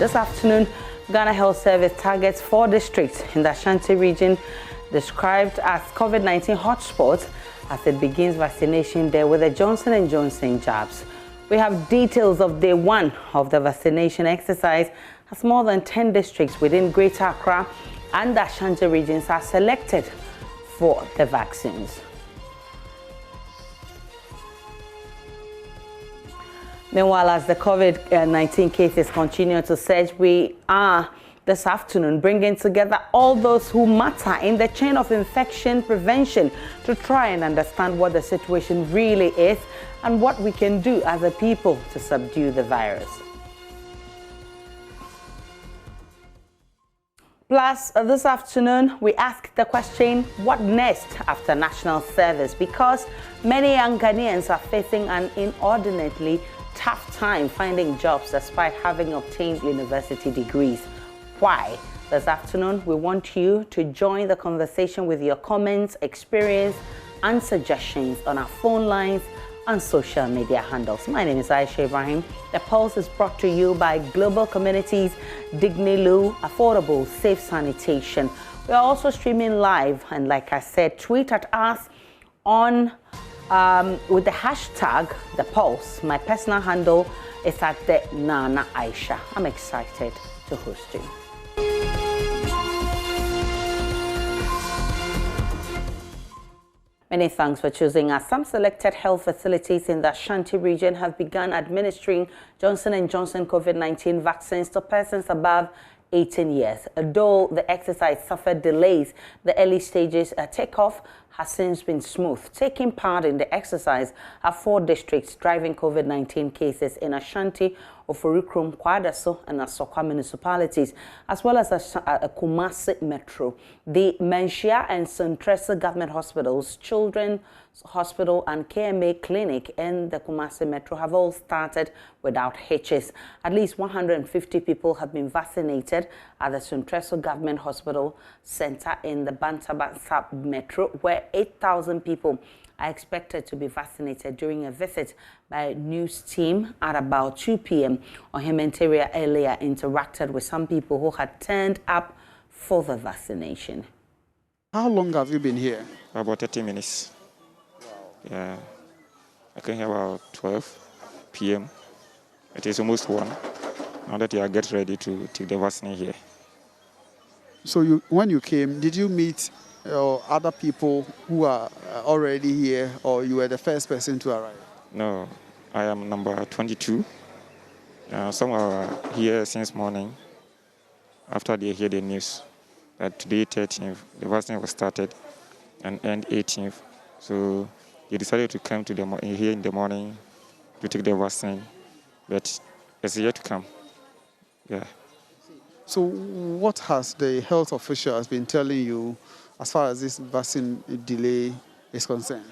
This afternoon, Ghana Health Service targets 4 districts in the Ashanti region described as COVID-19 hotspots as it begins vaccination there with the Johnson & Johnson jabs. We have details of day 1 of the vaccination exercise as more than 10 districts within Greater Accra and the Ashanti regions are selected for the vaccines. Meanwhile, as the COVID-19 cases continue to surge, we are this afternoon bringing together all those who matter in the chain of infection prevention to try and understand what the situation really is and what we can do as a people to subdue the virus. Plus, this afternoon, we ask the question, what next after national service? Because many young Ghanaians are facing an inordinately tough time finding jobs despite having obtained university degrees. Why? This afternoon, we want you to join the conversation with your comments, experience, and suggestions on our phone lines and social media handles. My name is Aisha Ibrahim. The Pulse is brought to you by Global Communities, Dignilu, Affordable Safe Sanitation. We are also streaming live, and like I said, tweet at us on with the hashtag The Pulse. My personal handle is at the Nana Aisha. I'm excited to host you. Many thanks for choosing us. Some selected health facilities in the Ashanti region have begun administering Johnson & Johnson COVID-19 vaccines to persons above 18 years. Though the exercise suffered delays, the early stages takeoff has since been smooth. Taking part in the exercise are 4 districts driving COVID-19 cases in Ashanti, Oforikrom, Kwadaso, and Asokwa municipalities, as well as a Kumasi Metro. The Menchia and Suntresa government hospitals, Children's Hospital, and KMA Clinic in the Kumasi Metro have all started without hitches. At least 150 people have been vaccinated at the Suntresa Government Hospital Center in the Bantabansa Metro, where 8,000 people are expected to be vaccinated during a visit by a news team at about 2 p.m. Ohementeria earlier interacted with some people who had turned up for the vaccination. How long have you been here? About 30 minutes. Wow. Yeah, I came here about 12 p.m. It is almost 1. Now that you are getting ready to take the vaccine here. So when you came, did you meet other people who are already here, or you were the first person to arrive? No, I am number 22. Some are here since morning after they hear the news that today, 13th, the vaccine was started and end 18th. So they decided to come to here in the morning to take the vaccine, but it's yet to come. Yeah. So what has the health officials been telling you as far as this vaccine delay is concerned?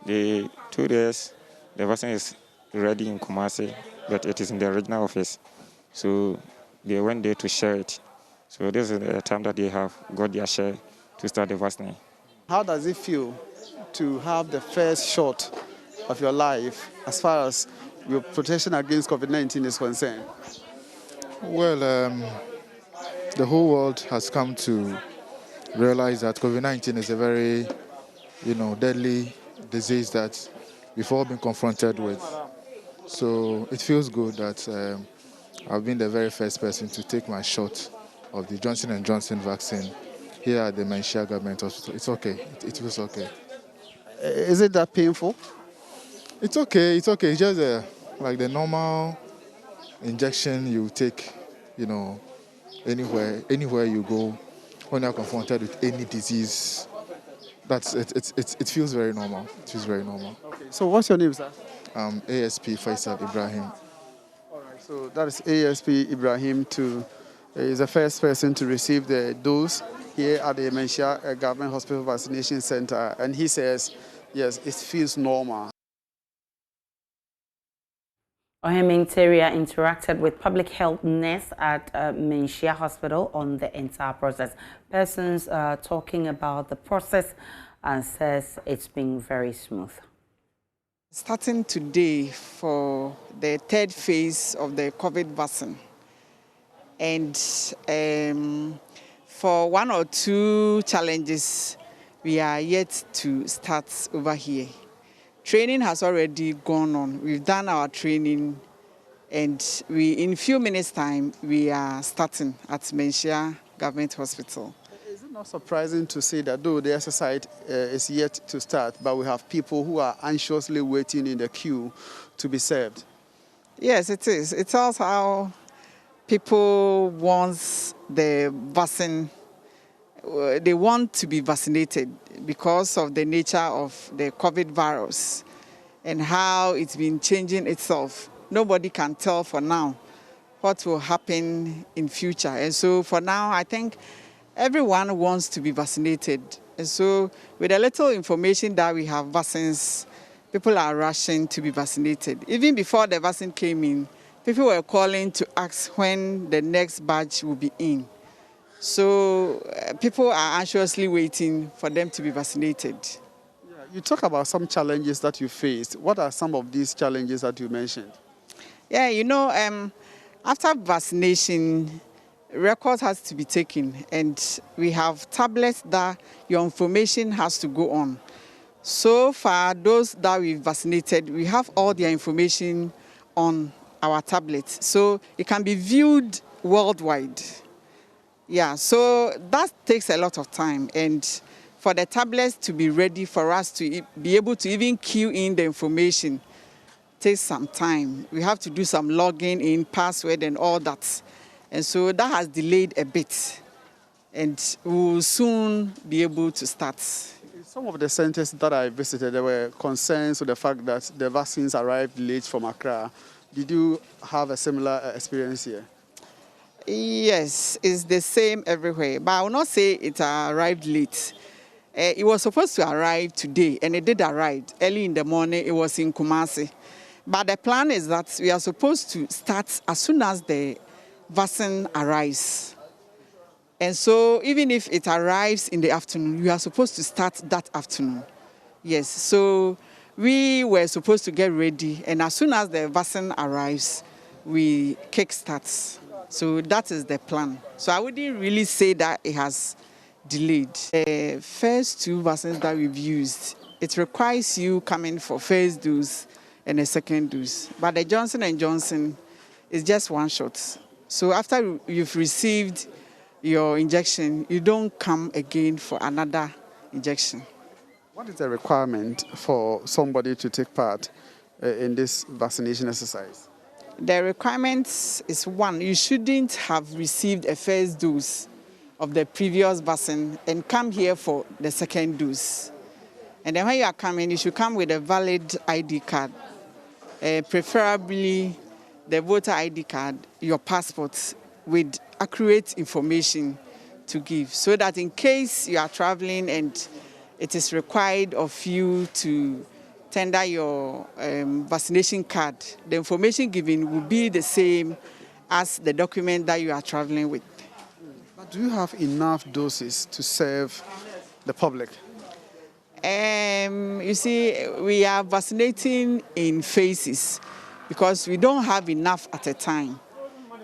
They told us the vaccine is ready in Kumasi, but it is in the regional office. So they went there to share it. So this is the time that they have got their share to start the vaccine. How does it feel to have the first shot of your life as far as your protection against COVID-19 is concerned? Well, the whole world has come to realize that COVID-19 is a very, deadly disease that we've all been confronted with. So it feels good that I've been the very first person to take my shot of the Johnson & Johnson vaccine here at the Menchia Government Hospital. It's okay. It feels okay. Is it that painful? It's okay. It's okay. It's just like the normal injection you take, anywhere you go when you're confronted with any disease. It feels very normal. It feels very normal. Okay. So what's your name, sir? ASP Faisal Ibrahim. All right. So that is ASP Ibrahim is the first person to receive the dose here at the Menchia Government Hospital Vaccination Center, and he says, yes, it feels normal. Ohementeria interacted with public health nurse at Menchia Hospital on the entire process. Persons talking about the process and says it's been very smooth. Starting today for the 3rd phase of the COVID vaccine. And for one or two challenges, we are yet to start over here. Training has already gone on. We've done our training, and in a few minutes' time, we are starting at Menchia Government Hospital. Is it not surprising to see that though the exercise is yet to start, but we have people who are anxiously waiting in the queue to be served? Yes, it is. It tells how people want the vaccine. They want to be vaccinated because of the nature of the COVID virus and how it's been changing itself. Nobody can tell for now what will happen in future. And so for now, I think everyone wants to be vaccinated. And so with a little information that we have vaccines, people are rushing to be vaccinated. Even before the vaccine came in, people were calling to ask when the next batch will be in. So people are anxiously waiting for them to be vaccinated. Yeah, you talk about some challenges that you faced. What are some of these challenges that you mentioned? Yeah, after vaccination, records has to be taken, and we have tablets that your information has to go on. So far, those that we've vaccinated, we have all their information on our tablets, so it can be viewed worldwide. Yeah, so that takes a lot of time, and for the tablets to be ready for us to be able to even queue in the information takes some time. We have to do some logging in, password and all that. And so that has delayed a bit, and we will soon be able to start. In some of the centers that I visited, there were concerns with the fact that the vaccines arrived late from Accra. Did you have a similar experience here? Yes, it's the same everywhere, but I will not say it arrived late. It was supposed to arrive today, and it did arrive early in the morning. It was in Kumasi. But the plan is that we are supposed to start as soon as the vaccine arrives. And so even if it arrives in the afternoon, we are supposed to start that afternoon. Yes, so we were supposed to get ready, and as soon as the vaccine arrives, we kickstart. So that is the plan. So I wouldn't really say that it has delayed. The first two vaccines that we've used, it requires you coming for first dose and a second dose. But the Johnson & Johnson is just one shot. So after you've received your injection, you don't come again for another injection. What is the requirement for somebody to take part in this vaccination exercise? The requirements is one, you shouldn't have received a first dose of the previous vaccine and come here for the second dose. And then when you are coming, you should come with a valid ID card, preferably the voter ID card, your passport with accurate information to give, so that in case you are traveling and it is required of you to tender your vaccination card, the information given will be the same as the document that you are traveling with. But do you have enough doses to serve the public? You see, we are vaccinating in phases because we don't have enough at a time.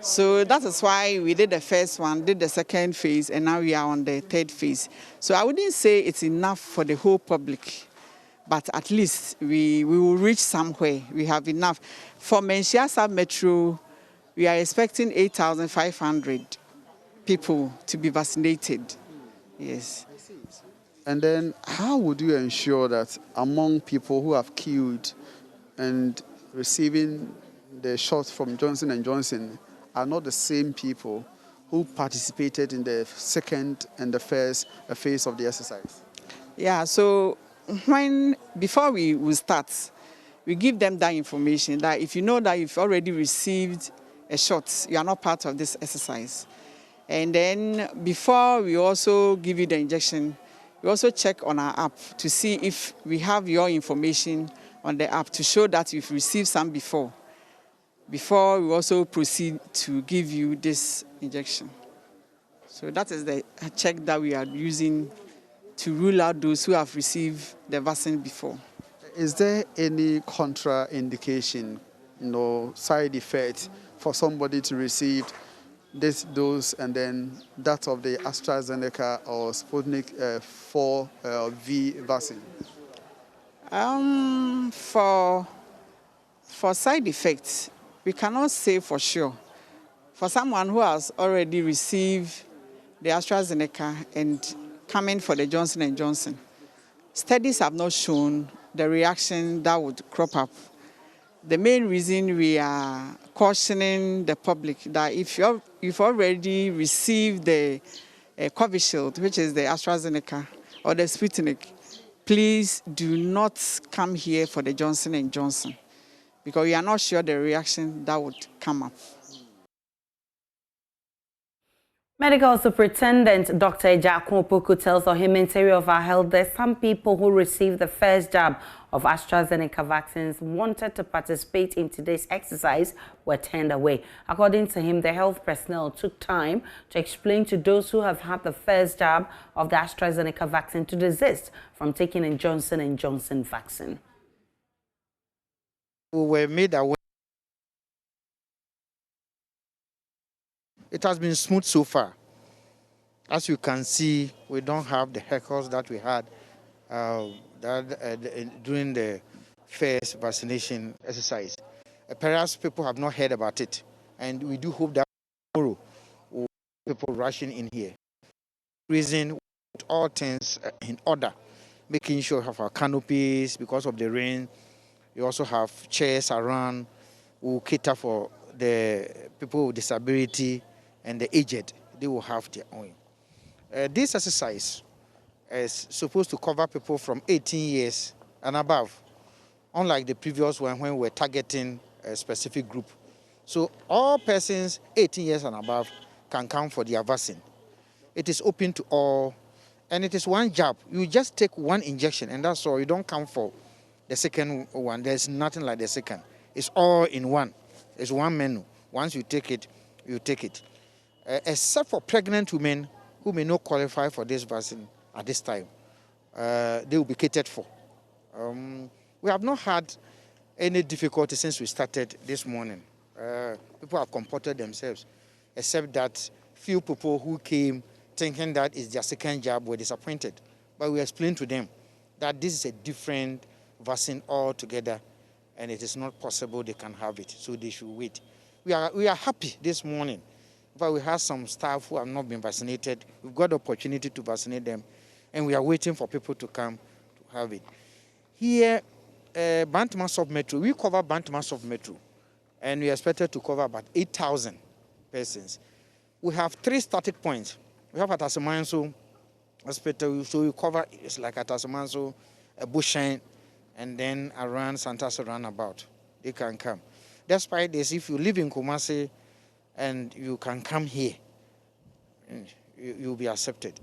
So that is why we did the first one, did the second phase, and now we are on the third phase. So I wouldn't say it's enough for the whole public, but at least we will reach somewhere. We have enough. For Menchia Sub-Metro, we are expecting 8,500 people to be vaccinated. Yes. And then how would you ensure that among people who have queued and receiving the shots from Johnson & Johnson are not the same people who participated in the second and the first phase of the exercise? Yeah, so before we will start, we give them that information that if you know that you've already received a shot, you are not part of this exercise. And then before we also give you the injection, we also check on our app to see if we have your information on the app to show that you've received some before we also proceed to give you this injection. So that is the check that we are using to rule out those who have received the vaccine before. Is there any contraindication, side effect for somebody to receive this dose and then that of the AstraZeneca or Sputnik 4V vaccine? For side effects, we cannot say for sure. For someone who has already received the AstraZeneca and coming for the Johnson & Johnson, studies have not shown the reaction that would crop up. The main reason we are cautioning the public that if you've already received the Covishield, which is the AstraZeneca, or the Sputnik, please do not come here for the Johnson & Johnson, because we are not sure the reaction that would come up. Medical Superintendent Dr. Ejakun Opoku tells Ohimanteri of our health that some people who received the first jab of AstraZeneca vaccines wanted to participate in today's exercise were turned away. According to him, the health personnel took time to explain to those who have had the first jab of the AstraZeneca vaccine to desist from taking a Johnson & Johnson vaccine. We were made aware. It has been smooth so far. As you can see, we don't have the heckles that we had during the first vaccination exercise. Perhaps people have not heard about it, and we do hope that tomorrow people rushing in here. Reason with all things in order, making sure we have our canopies because of the rain. We also have chairs around. We'll cater for the people with disability and the aged. They will have their own. This exercise is supposed to cover people from 18 years and above, unlike the previous one when we were targeting a specific group. So all persons 18 years and above can come for their vaccine. It is open to all, and it is one jab. You just take one injection, and that's all. You don't come for the second one. There's nothing like the second. It's all in one. It's one menu. Once you take it, you take it. Except for pregnant women who may not qualify for this vaccine at this time, they will be catered for. We have not had any difficulty since we started this morning. People have comported themselves, except that few people who came thinking that it's their second jab were disappointed. But we explained to them that this is a different vaccine altogether, and it is not possible they can have it, so they should wait. We are happy this morning, but we have some staff who have not been vaccinated. We've got the opportunity to vaccinate them, and we are waiting for people to come to have it. Here, Bantama Sub-Metro, we cover Bantama Sub-Metro, and we are expected to cover about 8,000 persons. We have 3 static points. We have at Asamanso Hospital, so we cover, it's like at Asamanso, Bushine, and then around Santasa roundabout. They can come. Despite this, if you live in Kumasi and you can come here, you'll be accepted.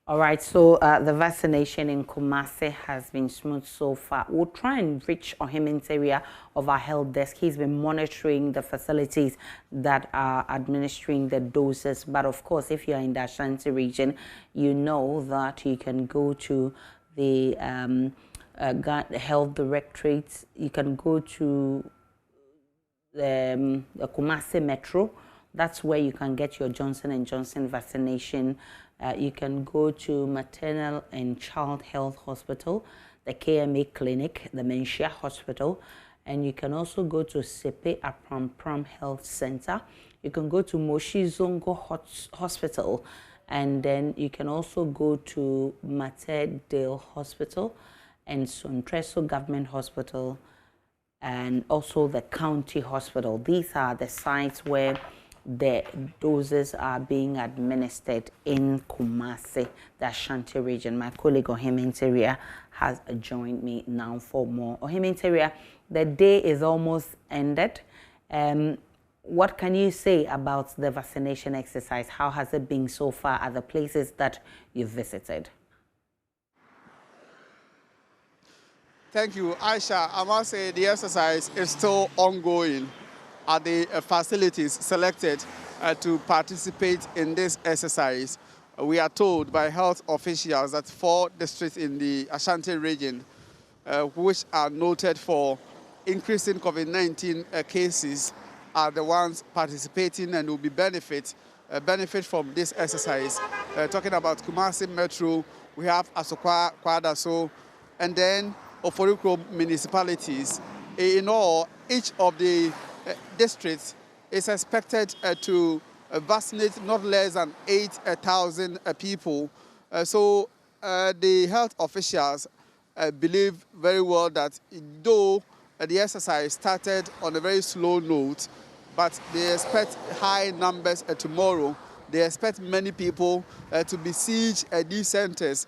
All right, so the vaccination in Kumasi has been smooth so far. We'll try and reach Ohimanteri of our health desk. He's been monitoring the facilities that are administering the doses. But of course, if you're in the Ashanti region, you know that you can go to the health directorate. You can go to the Kumasi Metro. That's where you can get your Johnson & Johnson vaccination. You can go to Maternal and Child Health Hospital, the KMA Clinic, the Menshia Hospital, and you can also go to Sepe Aprampram Health Center. You can go to Moshi Zongo Hospital, and then you can also go to Materdale Hospital and Sontreso Government Hospital, and also the County Hospital. These are the sites where the doses are being administered in Kumasi, the Ashanti region. My colleague Ohimanteri has joined me now for more. Ohimanteri, the day is almost ended. What can you say about the vaccination exercise? How has it been so far at the places that you've visited? Thank you, Aisha. I must say the exercise is still ongoing at the facilities selected to participate in this exercise. We are told by health officials that 4 districts in the Ashanti region, which are noted for increasing COVID-19 cases are the ones participating and will be benefit from this exercise. Talking about Kumasi Metro, we have Asokwa, Kwadaso, and then Oforikro municipalities. In all, each of the districts is expected to vaccinate not less than 8,000 people. So the health officials believe very well that though the exercise started on a very slow note, but they expect high numbers tomorrow. They expect many people to besiege these centers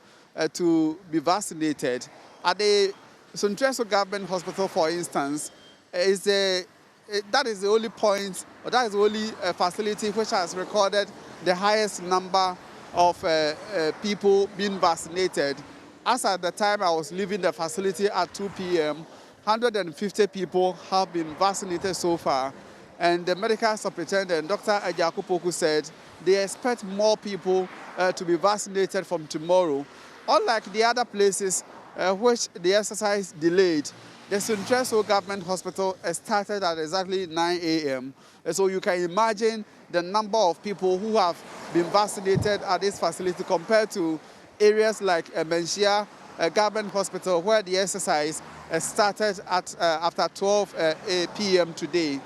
to be vaccinated. At the Suntreso Government Hospital, for instance, that is the only point, or that is the only facility which has recorded the highest number of people being vaccinated. As at the time I was leaving the facility at 2 p.m., 150 people have been vaccinated so far. And the medical superintendent, Dr. Ajakupoku, said they expect more people to be vaccinated from tomorrow. Unlike the other places which the exercise delayed, the Suntreso Government Hospital started at exactly 9 a.m. So you can imagine the number of people who have been vaccinated at this facility compared to areas like Menchia Government Hospital, where the exercise started at after 12 p.m. today.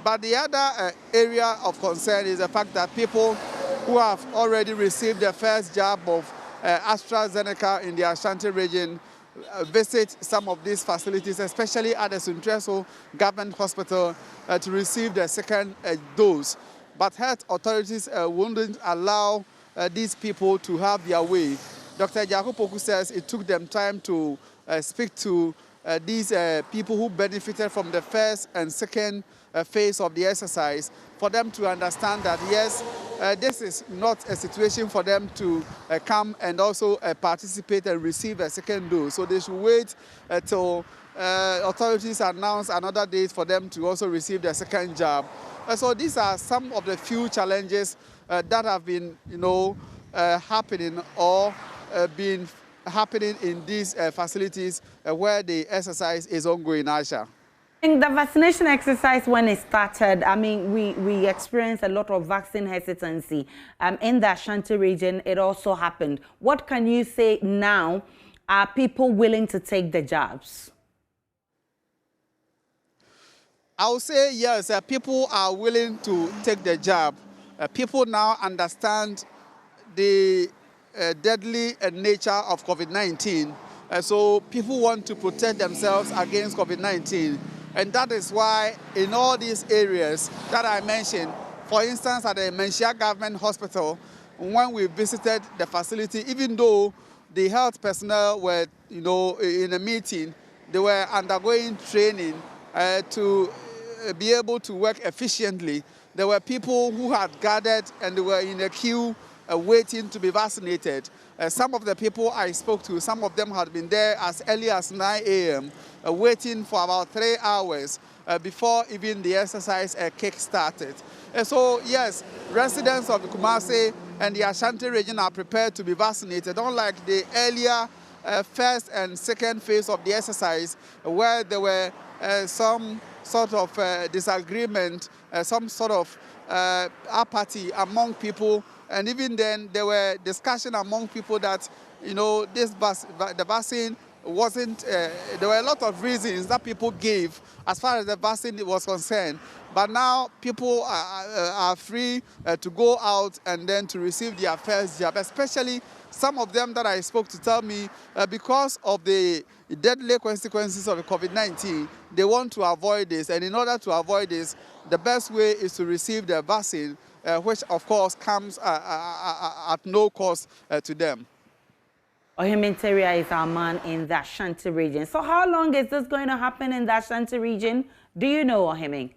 But the other area of concern is the fact that people who have already received their first jab of AstraZeneca in the Ashanti region visit some of these facilities, especially at the Suntreso Government Hospital, to receive their second dose. But health authorities wouldn't allow these people to have their way. Dr. Jakopoku says it took them time to speak to these people who benefited from the first and second phase of the exercise, for them to understand that, yes, this is not a situation for them to come and also participate and receive a second dose. So they should wait till authorities announce another date for them to also receive their second jab. So these are some of the few challenges that have been, happening or been happening in these facilities where the exercise is ongoing, Aisha. The vaccination exercise, when it started, I mean, we experienced a lot of vaccine hesitancy. In the Ashanti region, it also happened. What can you say now? Are people willing to take the jabs? I would say yes, people are willing to take the jab. People now understand the deadly nature of COVID-19. So people want to protect themselves against COVID-19. And that is why in all these areas that I mentioned, for instance, at the Menchia Government Hospital, when we visited the facility, even though the health personnel were, in a meeting, they were undergoing training to be able to work efficiently. There were people who had gathered and they were in a queue waiting to be vaccinated. Some of the people I spoke to, some of them had been there as early as 9 a.m., waiting for about 3 hours before even the exercise kick-started. So, yes, residents of the Kumasi and the Ashanti region are prepared to be vaccinated, unlike the earlier first and second phase of the exercise, where there were some sort of disagreement, some sort of apathy among people. And even then, there were discussion among people that, the vaccine wasn't, there were a lot of reasons that people gave as far as the vaccine was concerned. But now people are free to go out and then to receive their first jab, especially some of them that I spoke to tell me because of the deadly consequences of COVID-19, they want to avoid this. And in order to avoid this, the best way is to receive the vaccine, which of course comes at no cost to them. Ohiminteria is our man in the Ashanti region. So how long is this going to happen in the Ashanti region? Do you know, Ohiming?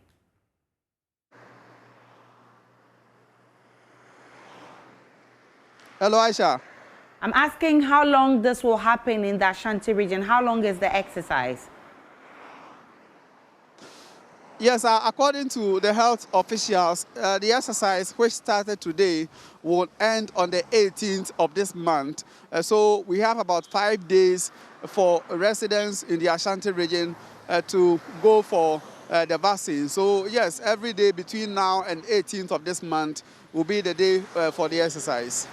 Hello, Aisha. I'm asking how long this will happen in the Ashanti region. How long is the exercise? Yes, according to the health officials, the exercise, which started today, will end on the 18th of this month. So we have about 5 days for residents in the Ashanti region to go for the vaccine. So yes, every day between now and 18th of this month will be the day for the exercise.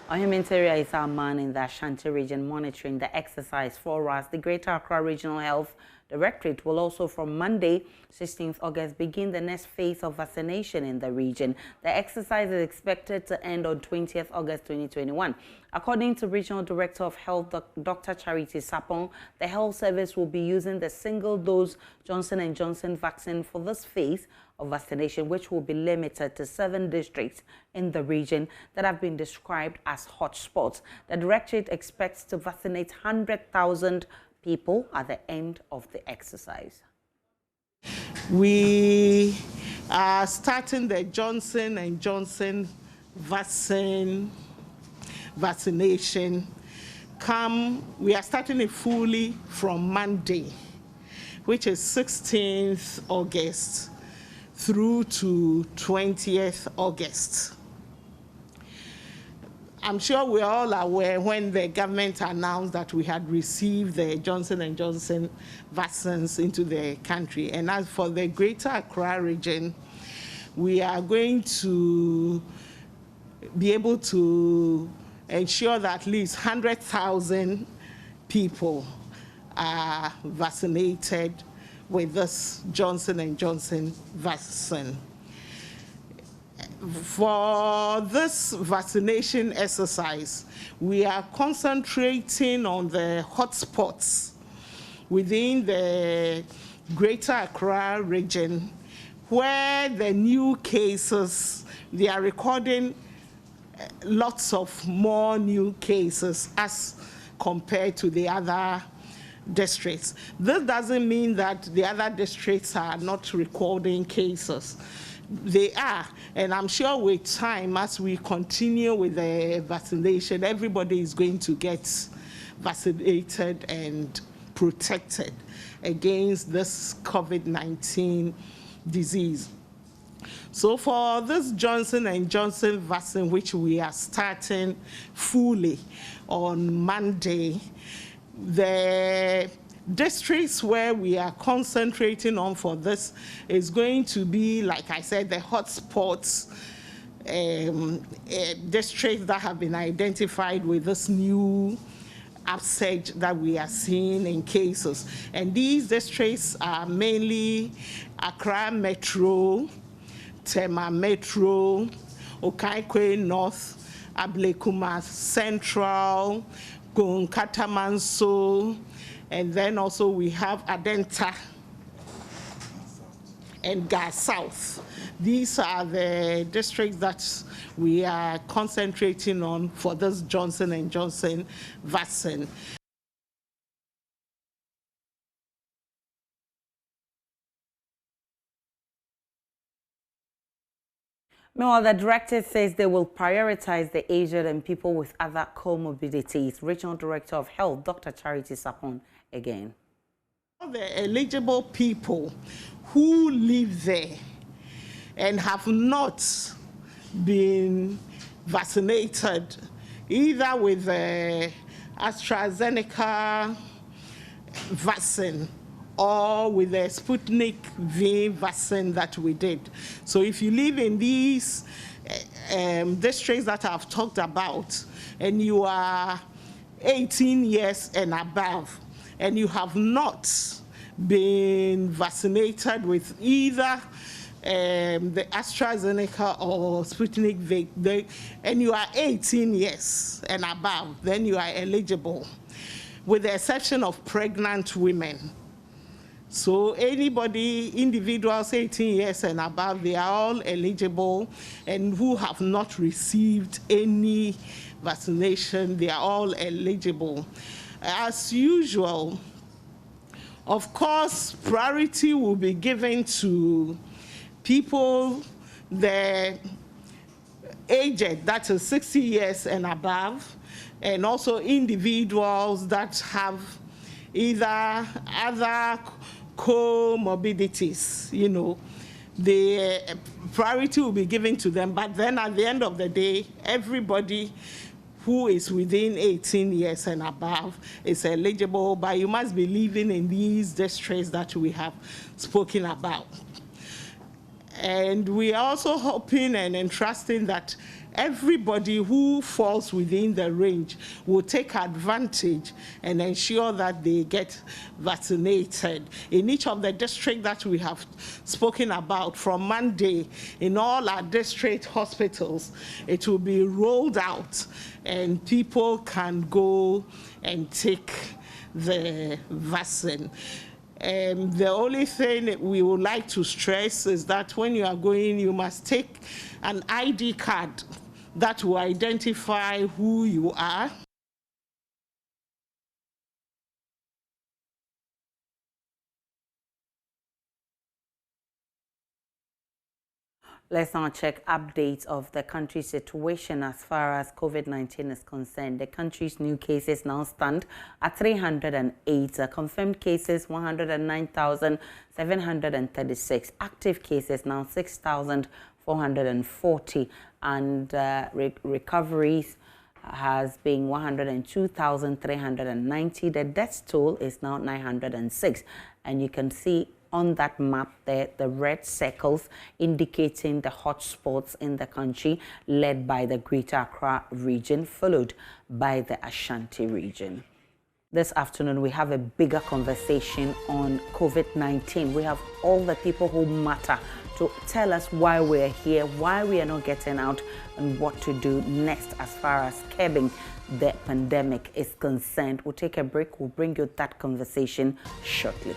Ohiminteria is our man in the Ashanti region monitoring the exercise for us. The Greater Accra Regional Health Directorate will also from Monday, 16th August, begin the next phase of vaccination in the region. The exercise is expected to end on 20th August 2021. According to Regional Director of Health, Dr. Charity Sapon, the health service will be using the single-dose Johnson & Johnson vaccine for this phase of vaccination, which will be limited to 7 districts in the region that have been described as hotspots. The directorate expects to vaccinate 100,000 people at the end of the exercise. We are starting the Johnson & Johnson vaccination. We are starting it fully from Monday, which is 16th August through to 20th August. I'm sure we're all aware when the government announced that we had received the Johnson & Johnson vaccines into the country. And as for the Greater Accra region, we are going to be able to ensure that at least 100,000 people are vaccinated with this Johnson & Johnson vaccine. For this vaccination exercise, we are concentrating on the hotspots within the Greater Accra region, where the new cases, they are recording lots of more new cases as compared to the other districts. This doesn't mean that the other districts are not recording cases. They are, and I'm sure with time, as we continue with the vaccination, everybody is going to get vaccinated and protected against this COVID-19 disease. So for this Johnson & Johnson vaccine, which we are starting fully on Monday, the districts where we are concentrating on for this is going to be, like I said, the hotspots, districts that have been identified with this new upsurge that we are seeing in cases. And these districts are mainly Accra Metro, Tema Metro, Okaikwe North, Ablekuma Central, Katamanso, and then also we have Adenta and Ga South. These are the districts that we are concentrating on for this Johnson & Johnson vaccine. Meanwhile, the director says they will prioritize the aged and people with other comorbidities. Regional Director of Health, Dr. Charity Sapon, again. The eligible people who live there and have not been vaccinated, either with the AstraZeneca vaccine or with the Sputnik V vaccine that we did. So if you live in these districts that I've talked about, and you are 18 years and above, and you have not been vaccinated with either the AstraZeneca or Sputnik V, and you are 18 years and above, then you are eligible, with the exception of pregnant women. So anybody, individuals 18 years and above, they are all eligible, and who have not received any vaccination, they are all eligible. As usual, of course, priority will be given to people, the aged, that is 60 years and above, and also individuals that have either other comorbidities, you know, the priority will be given to them. But then at the end of the day, everybody who is within 18 years and above is eligible, but you must be living in these districts that we have spoken about. And we are also hoping and entrusting that everybody who falls within the range will take advantage and ensure that they get vaccinated. In each of the districts that we have spoken about, from Monday, in all our district hospitals, it will be rolled out and people can go and take the vaccine. The only thing we would like to stress is that when you are going, you must take an ID card that will identify who you are. Let's now check updates of the country's situation as far as COVID-19 is concerned. The country's new cases now stand at 308, confirmed cases 109,736, active cases now 6,440, and recoveries has been 102,390. The death toll is now 906, and you can see on that map there, the red circles indicating the hotspots in the country, led by the Greater Accra region, followed by the Ashanti region. This afternoon, we have a bigger conversation on COVID-19. We have all the people who matter to tell us why we're here, why we are not getting out, and what to do next as far as curbing the pandemic is concerned. We'll take a break. We'll bring you that conversation shortly.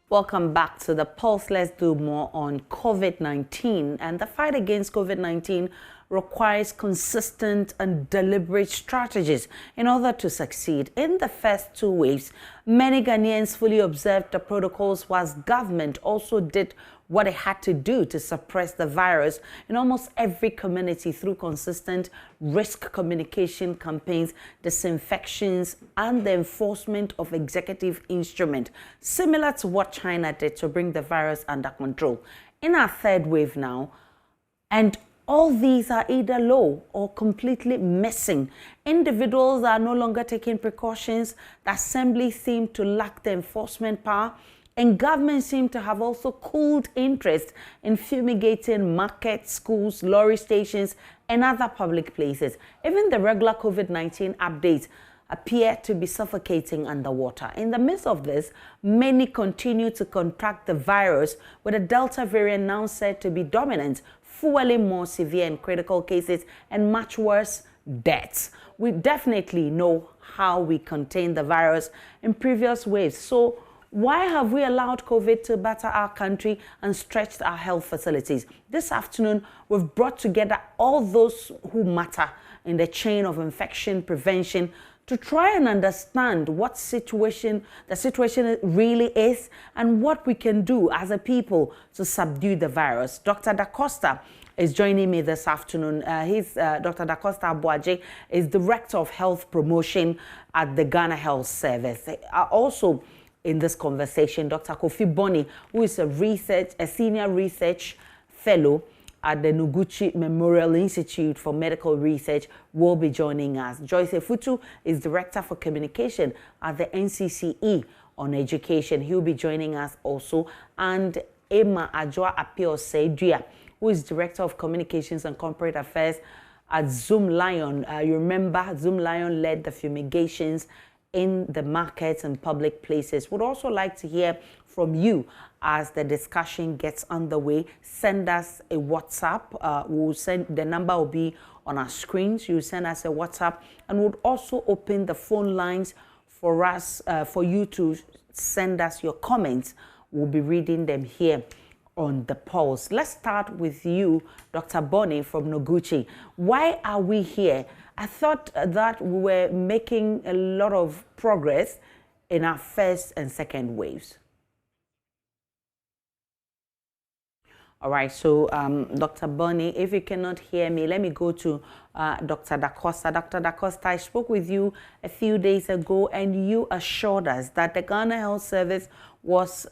Welcome back to the Pulse. Let's do more on COVID-19. And the fight against COVID-19 requires consistent and deliberate strategies in order to succeed. In the first two waves, many Ghanaians fully observed the protocols, whilst government also did what it had to do to suppress the virus in almost every community through consistent risk communication campaigns, disinfections, and the enforcement of executive instrument, similar to what China did to bring the virus under control. In our third wave now, and all these are either low or completely missing. Individuals are no longer taking precautions. The assembly seem to lack the enforcement power, and governments seem to have also cooled interest in fumigating markets, schools, lorry stations, and other public places. Even the regular COVID-19 updates appear to be suffocating underwater. In the midst of this, many continue to contract the virus, with the Delta variant now said to be dominant, fueling more severe and critical cases and much worse deaths. We definitely know how we contained the virus in previous waves. So why have we allowed COVID to batter our country and stretched our health facilities? This afternoon, we've brought together all those who matter in the chain of infection prevention to try and understand what the situation really is and what we can do as a people to subdue the virus. Dr. Da Costa is joining me this afternoon. Dr. Da Costa Abuaje is Director of Health Promotion at the Ghana Health Service. Also in this conversation, Dr. Kofi Boni, who is a senior research fellow at the Noguchi Memorial Institute for Medical Research, will be joining us. Joyce Efutu is Director for Communication at the NCCE on Education. He'll be joining us also. And Emma Adjoa Apio Seidria, who is Director of Communications and Corporate Affairs at Zoom Lion. You remember Zoom Lion led the fumigations in the markets and public places. Would also like to hear from you as the discussion gets underway. Send us a WhatsApp. The number will be on our screens. You send us a WhatsApp, and we'll also open the phone lines for us, for you to send us your comments. We'll be reading them here on the Pulse. Let's start with you, Dr. Boni from Noguchi. Why are we here? I thought that we were making a lot of progress in our first and second waves. All right, so Dr. Boni, if you cannot hear me, let me go to Dr. Da Costa. Dr. Da Costa, I spoke with you a few days ago, and you assured us that the Ghana Health Service was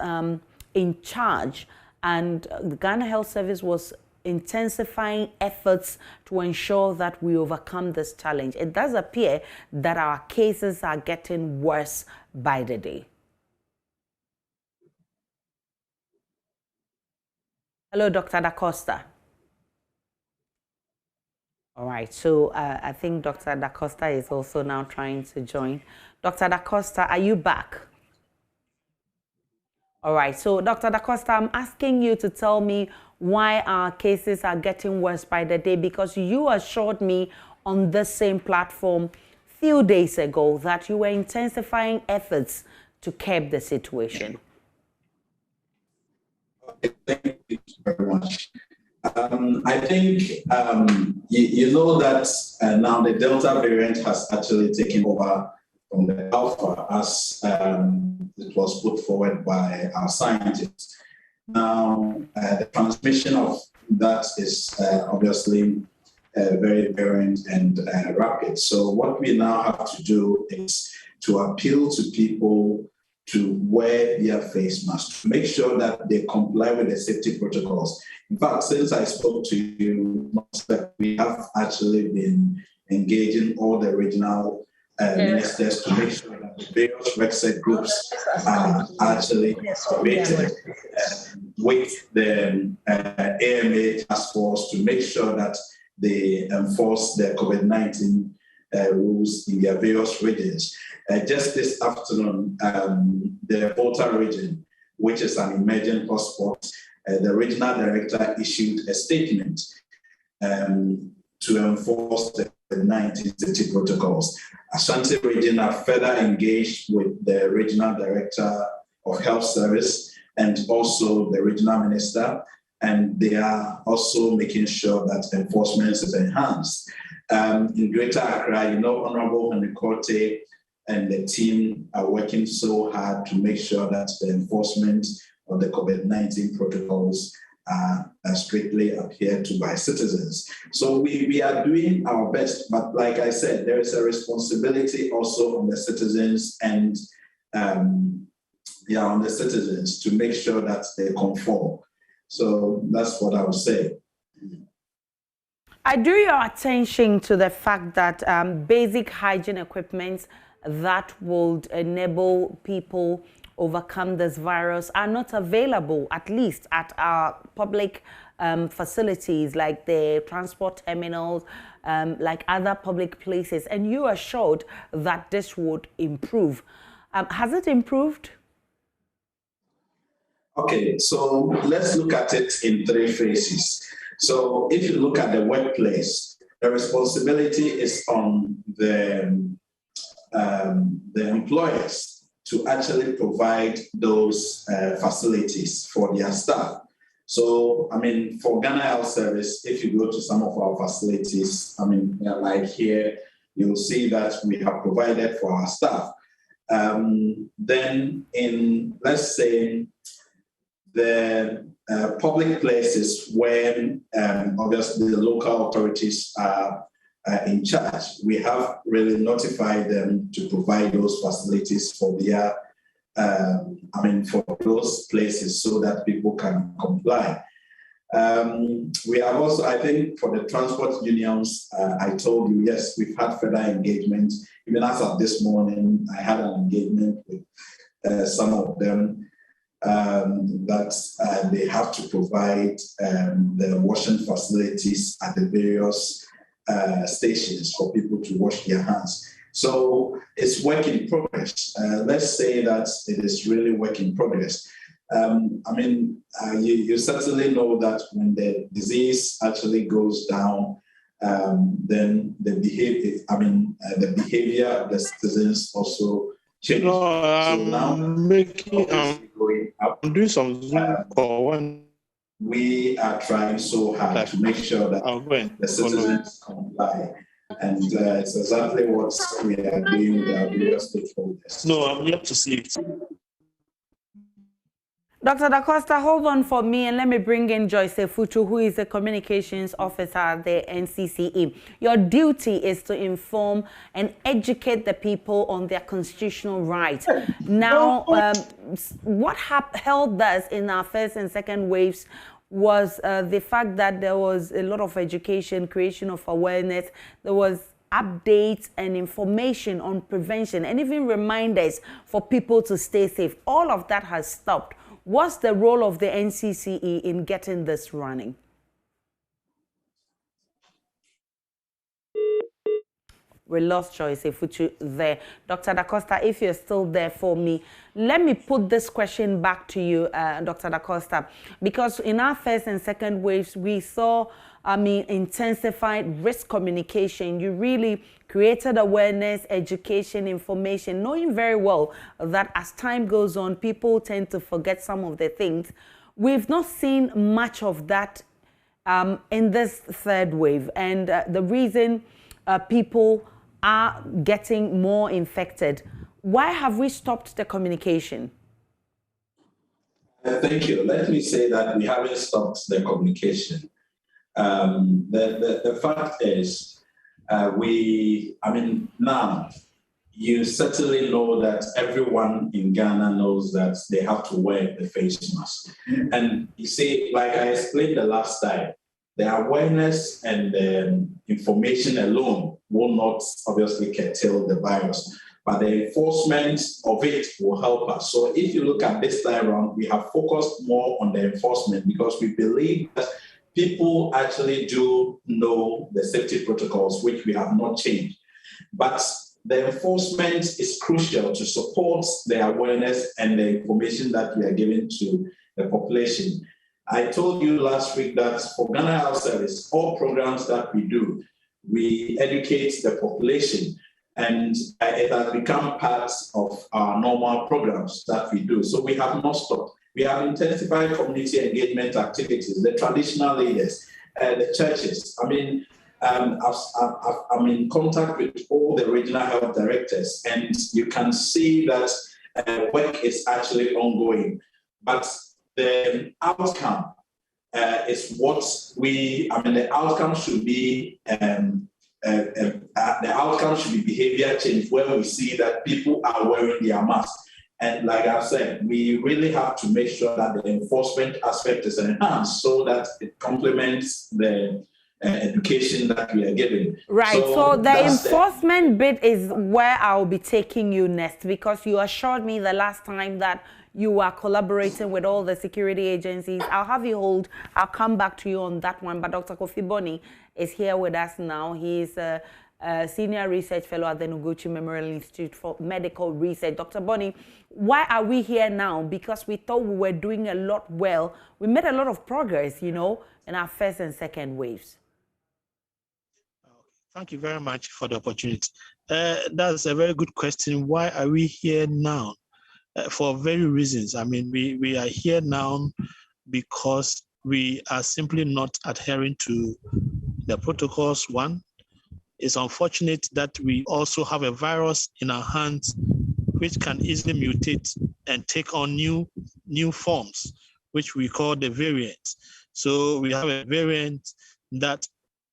in charge and the Ghana Health Service was intensifying efforts to ensure that we overcome this challenge. It does appear that our cases are getting worse by the day. Hello, Dr. Da Costa. All right, so I think Dr. Da Costa is also now trying to join. Dr. Da Costa, are you back? All right, so Dr. Da Costa, I'm asking you to tell me why our cases are getting worse by the day, because you assured me on this same platform a few days ago that you were intensifying efforts to curb the situation. Thank you very much. I think you know that now the Delta variant has actually taken over from the Alpha, as it was put forward by our scientists. Now, the transmission of that is obviously very variant and rapid. So what we now have to do is to appeal to people to wear their face masks, to make sure that they comply with the safety protocols. In fact, since I spoke to you, we have actually been engaging all the regional ministers to make sure that the various RECSEC groups are actually activated with the AMA task force to make sure that they enforce the COVID-19 rules in their various regions. Just this afternoon, the Volta region, which is an emerging hotspot, the regional director issued a statement to enforce the COVID-19 safety protocols. Ashanti region are further engaged with the regional director of health service and also the regional minister, and they are also making sure that enforcement is enhanced. In Greater Accra, you know, Honorable Henry and the team are working so hard to make sure that the enforcement of the COVID-19 protocols are strictly adhered to by citizens. So we are doing our best, but like I said, there is a responsibility also on the citizens and on the citizens to make sure that they conform. So that's what I would say. I drew your attention to the fact that basic hygiene equipment that would enable people overcome this virus are not available, at least at our public facilities like the transport terminals, like other public places. And you assured that this would improve. Has it improved? Okay, so let's look at it in three phases. So if you look at the workplace, the responsibility is on the employers to actually provide those facilities for their staff. So, I mean, for Ghana Health Service, if you go to some of our facilities, I mean, like here, you'll see that we have provided for our staff. Then in, let's say, the public places where obviously the local authorities are in charge, we have really notified them to provide those facilities for their, for those places so that people can comply. We have also, I think, for the transport unions, I told you, yes, we've had further engagement. Even as of this morning, I had an engagement with some of them that they have to provide the washing facilities at the various stations for people to wash their hands. So it's work in progress. Let's say that it is really work in progress. You certainly know that when the disease actually goes down, then the behavior of the citizens also changes. So now I'm doing some Zoom call. We are trying so hard to make sure that the citizens comply. And it's exactly what we are doing with our various stakeholders. No, I'm yet to see it. Dr. Da Costa, hold on for me and let me bring in Joyce Futu, who is the communications officer at the NCCE. Your duty is to inform and educate the people on their constitutional rights. Now, what held us in our first and second waves was the fact that there was a lot of education, creation of awareness, there was updates and information on prevention, and even reminders for people to stay safe. All of that has stopped. What's the role of the NCCE in getting this running? We lost Joyce Futu there. Dr. Da Costa, if you're still there for me, let me put this question back to you, Dr. Da Costa, because in our first and second waves, we saw, intensified risk communication. You really created awareness, education, information, knowing very well that as time goes on, people tend to forget some of the things. We've not seen much of that in this third wave. And the reason people are getting more infected, why have we stopped the communication? Thank you. Let me say that we haven't stopped the communication. The fact is, now you certainly know that everyone in Ghana knows that they have to wear the face mask. And you see, like I explained the last time, the awareness and the information alone will not obviously curtail the virus, but the enforcement of it will help us. So if you look at this time around, we have focused more on the enforcement because we believe that people actually do know the safety protocols, which we have not changed. But the enforcement is crucial to support the awareness and the information that we are giving to the population. I told you last week that for Ghana Health Service, all programs that we do, we educate the population, and it has become part of our normal programs that we do. So we have not stopped. We have intensified community engagement activities, the traditional leaders, the churches. I'm in contact with all the regional health directors, and you can see that work is actually ongoing. But the outcome is what the outcome should be. The outcome should be behavior change, where we see that people are wearing their masks. And like I've said, we really have to make sure that the enforcement aspect is enhanced so that it complements the education that we are giving. Right, so the enforcement bit is where I'll be taking you next, because you assured me the last time that you are collaborating with all the security agencies. I'll have you hold. I'll come back to you on that one. But Dr. Kofi Boni is here with us now. He's a senior research fellow at the Noguchi Memorial Institute for Medical Research. Dr. Boni, why are we here now? Because we thought we were doing a lot well. We made a lot of progress, in our first and second waves. Thank you very much for the opportunity. That's a very good question. Why are we here now? For very reasons. We are here now because we are simply not adhering to the protocols. One, it's unfortunate that we also have a virus in our hands which can easily mutate and take on new forms, which we call the variants. So we have a variant that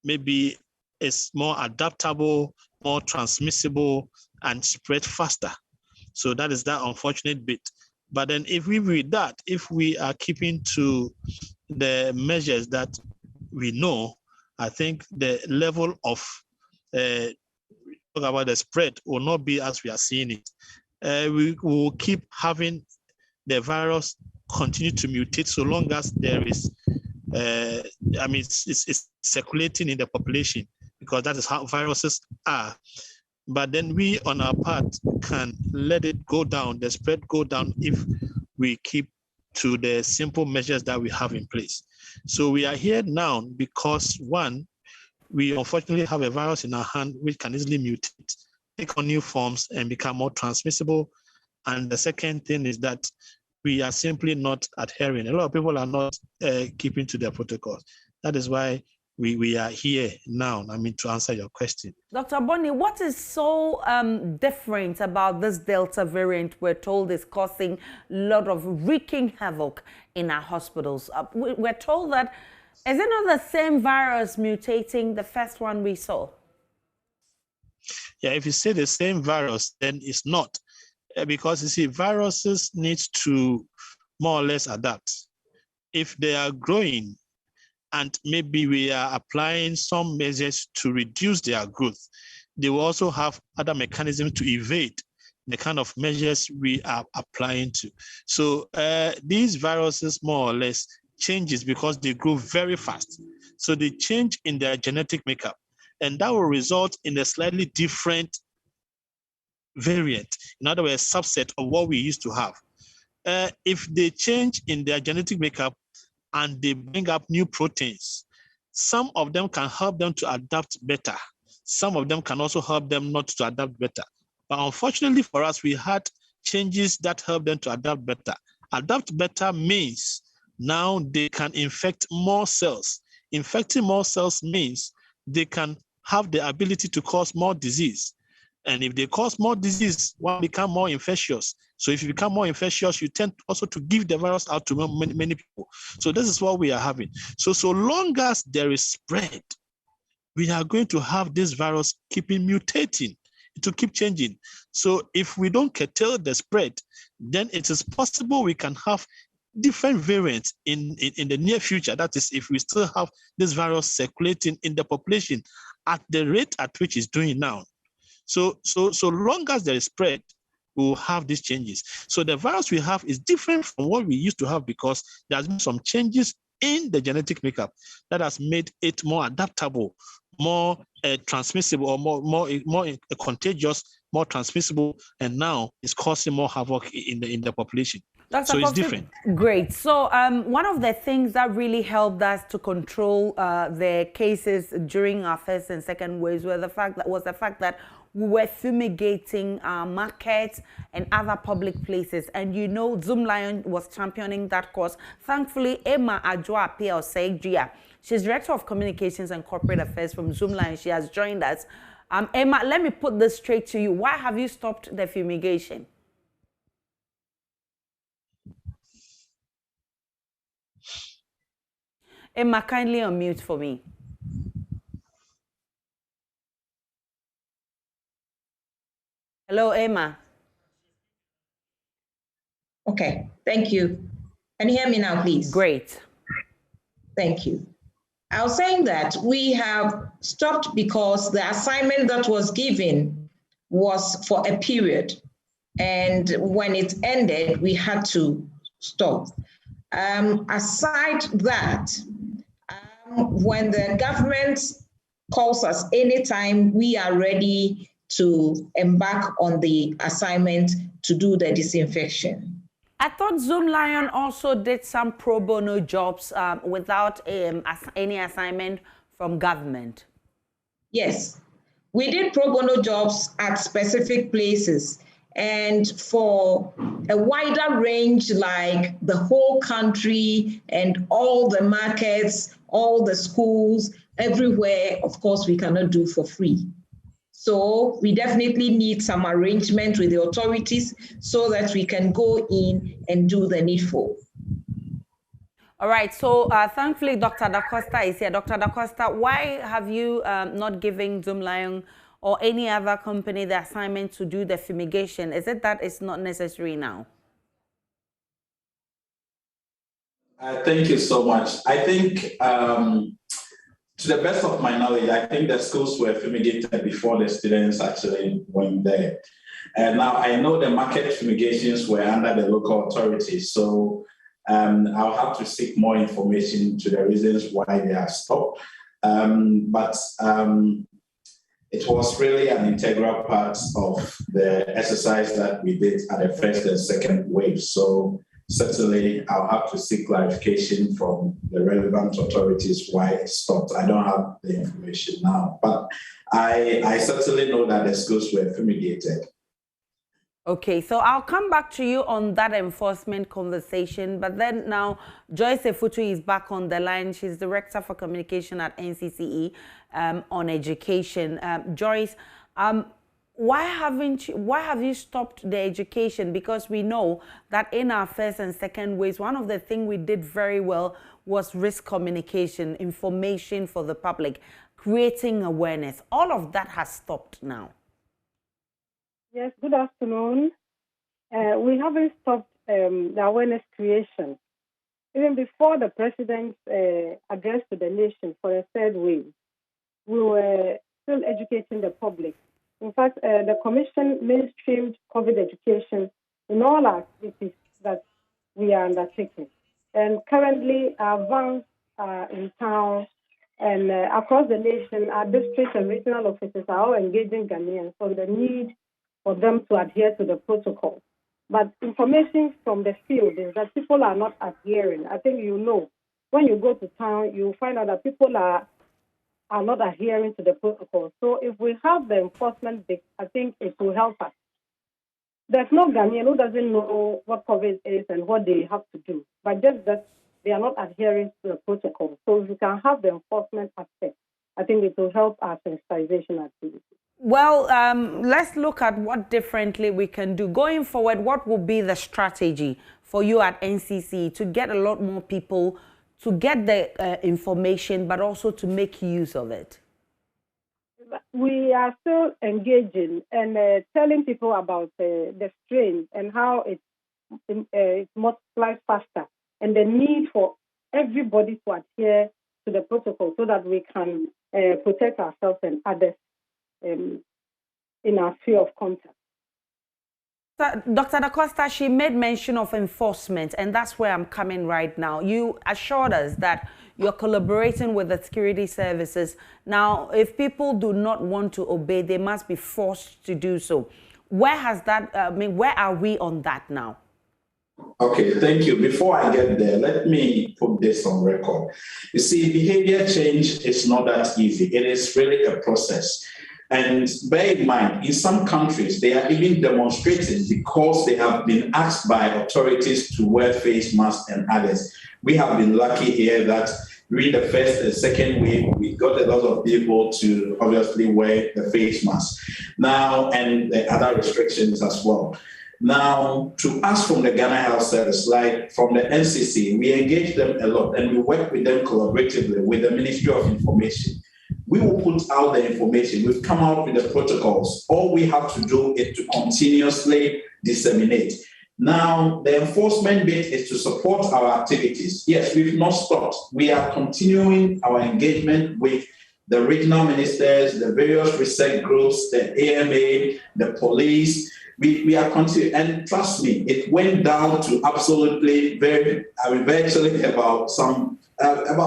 maybe is more adaptable, more transmissible, and spread faster. So that is that unfortunate bit. But then if we are keeping to the measures that we know, I think the level of talk about the spread will not be as we are seeing it. We will keep having the virus continue to mutate so long as there is, it's circulating in the population, because that is how viruses are. But then we, on our part, can let it go down, the spread go down, if we keep to the simple measures that we have in place. So we are here now because, one, we unfortunately have a virus in our hand which can easily mutate, take on new forms, and become more transmissible. And the second thing is that we are simply not adhering. A lot of people are not keeping to their protocols. That is why we are here now, I mean, to answer your question. Dr. Bonnie, what is so different about this Delta variant we're told is causing a lot of wreaking havoc in our hospitals? We're told that, is it not the same virus mutating the first one we saw? Yeah, if you say the same virus, then it's not. Because you see, viruses need to more or less adapt. If they are growing and maybe we are applying some measures to reduce their growth, they will also have other mechanisms to evade the kind of measures we are applying to. So these viruses more or less changes because they grow very fast. So they change in their genetic makeup, and that will result in a slightly different variant, in other words, subset of what we used to have. If they change in their genetic makeup and they bring up new proteins, some of them can help them to adapt better. Some of them can also help them not to adapt better. But unfortunately for us, we had changes that help them to adapt better. Adapt better means now they can infect more cells. Infecting more cells means they can have the ability to cause more disease. And if they cause more disease, one become more infectious. So if you become more infectious, you tend also to give the virus out to many people. So this is what we are having. So long as there is spread, we are going to have this virus keeping mutating, to keep changing. So if we don't curtail the spread, then it is possible we can have different variants in the near future. That is, if we still have this virus circulating in the population at the rate at which it's doing now. So long as there is spread, we will have these changes. So the virus we have is different from what we used to have because there has been some changes in the genetic makeup that has made it more adaptable, more transmissible, or more contagious, more transmissible, and now it's causing more havoc in the population. So it's different. Great. So one of the things that really helped us to control the cases during our first and second waves was the fact that we were fumigating markets and other public places. And you know, Zoomlion was championing that cause. Thankfully, Emma Adjoa P.L. she's Director of Communications and Corporate Affairs from Zoomlion. She has joined us. Emma, let me put this straight to you. Why have you stopped the fumigation? Emma, kindly unmute for me. Hello, Emma. Okay, thank you. Can you hear me now, please? Great. Thank you. I was saying that we have stopped because the assignment that was given was for a period. And when it ended, we had to stop. Aside that, when the government calls us anytime, we are ready to embark on the assignment to do the disinfection. I thought Zoomlion also did some pro bono jobs without any assignment from government. Yes, we did pro bono jobs at specific places. And for a wider range, like the whole country and all the markets, all the schools, everywhere, of course, we cannot do for free. So we definitely need some arrangement with the authorities so that we can go in and do the needful. All right, so thankfully Dr. Da Costa is here. Dr. Da Costa, why have you not given Zoomlion or any other company the assignment to do the fumigation? Is it that it's not necessary now? Thank you so much. I think, to the best of my knowledge, I think the schools were fumigated before the students actually went there. And now I know the market fumigations were under the local authorities, so I'll have to seek more information to the reasons why they are stopped. But it was really an integral part of the exercise that we did at the first and second wave. So certainly I'll have to seek clarification from the relevant authorities why it stopped. I don't have the information now, but I certainly know that the schools were fumigated. Okay, so I'll come back to you on that enforcement conversation, but then now Joyce Efutu is back on the line. She's Director for Communication at NCCE on education. Joyce, why have you stopped the education? Because we know that in our first and second waves, one of the things we did very well was risk communication, information for the public, creating awareness. All of that has stopped now. Yes, good afternoon. We haven't stopped the awareness creation. Even before the president's address to the nation for a third wave, we were still educating the public. In fact, the Commission mainstreamed COVID education in all activities that we are undertaking. And currently, our vans are in town and across the nation, our district and regional offices are all engaging Ghanaians on the need for them to adhere to the protocol. But information from the field is that people are not adhering. I think you know, when you go to town, you find out that people are not adhering to the protocol. So if we have the enforcement bit, I think it will help us. There's no Ghanaian who doesn't know what COVID is and what they have to do, but just that they are not adhering to the protocol. So if we can have the enforcement aspect, I think it will help our sensitization activity. Well, let's look at what differently we can do. Going forward, what will be the strategy for you at NCC to get a lot more people to get the information, but also to make use of it? We are still engaging and telling people about the strain and how it multiplies faster and the need for everybody to adhere to the protocol so that we can protect ourselves and others in our sphere of contact. Dr. Da Costa, she made mention of enforcement, and that's where I'm coming right now. You assured us that you're collaborating with the security services. Now, if people do not want to obey, they must be forced to do so. Where has that, where are we on that now? Okay, thank you. Before I get there, let me put this on record. You see, behavior change is not that easy. It is really a process. And bear in mind, in some countries, they are even demonstrating because they have been asked by authorities to wear face masks and others. We have been lucky here that during the first and second wave, we got a lot of people to obviously wear the face mask now and the other restrictions as well. Now, to us from the Ghana Health Service, like from the NCC, we engage them a lot and we work with them collaboratively with the Ministry of Information. We will put out the information. We've come out with the protocols. All we have to do is to continuously disseminate. Now, the enforcement bit is to support our activities. Yes, we've not stopped. We are continuing our engagement with the regional ministers, the various research groups, the AMA, the police. We are continuing, and trust me, it went down to absolutely virtually about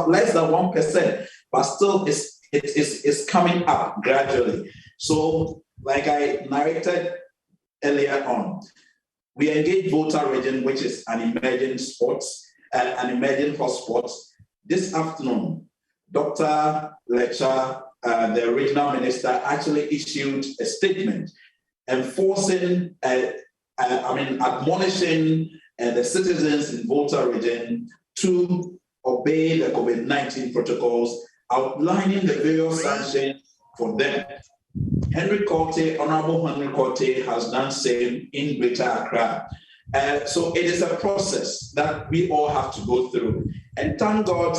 less than 1%, but still it's coming up gradually. So, like I narrated earlier on, we engage Volta region, which is an emerging hotspot. This afternoon, Dr. Lecha, the regional minister, actually issued a statement enforcing, admonishing the citizens in Volta region to obey the COVID-19 protocols, outlining the various sanctions for them. Honorable Henry Corte has done same in Greater Accra. So it is a process that we all have to go through. And thank God,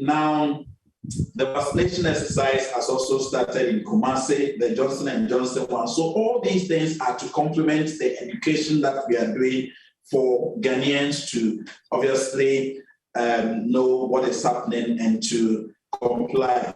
now the vaccination exercise has also started in Kumasi, the Johnson & Johnson one. So all these things are to complement the education that we are doing for Ghanaians to obviously know what is happening and to comply.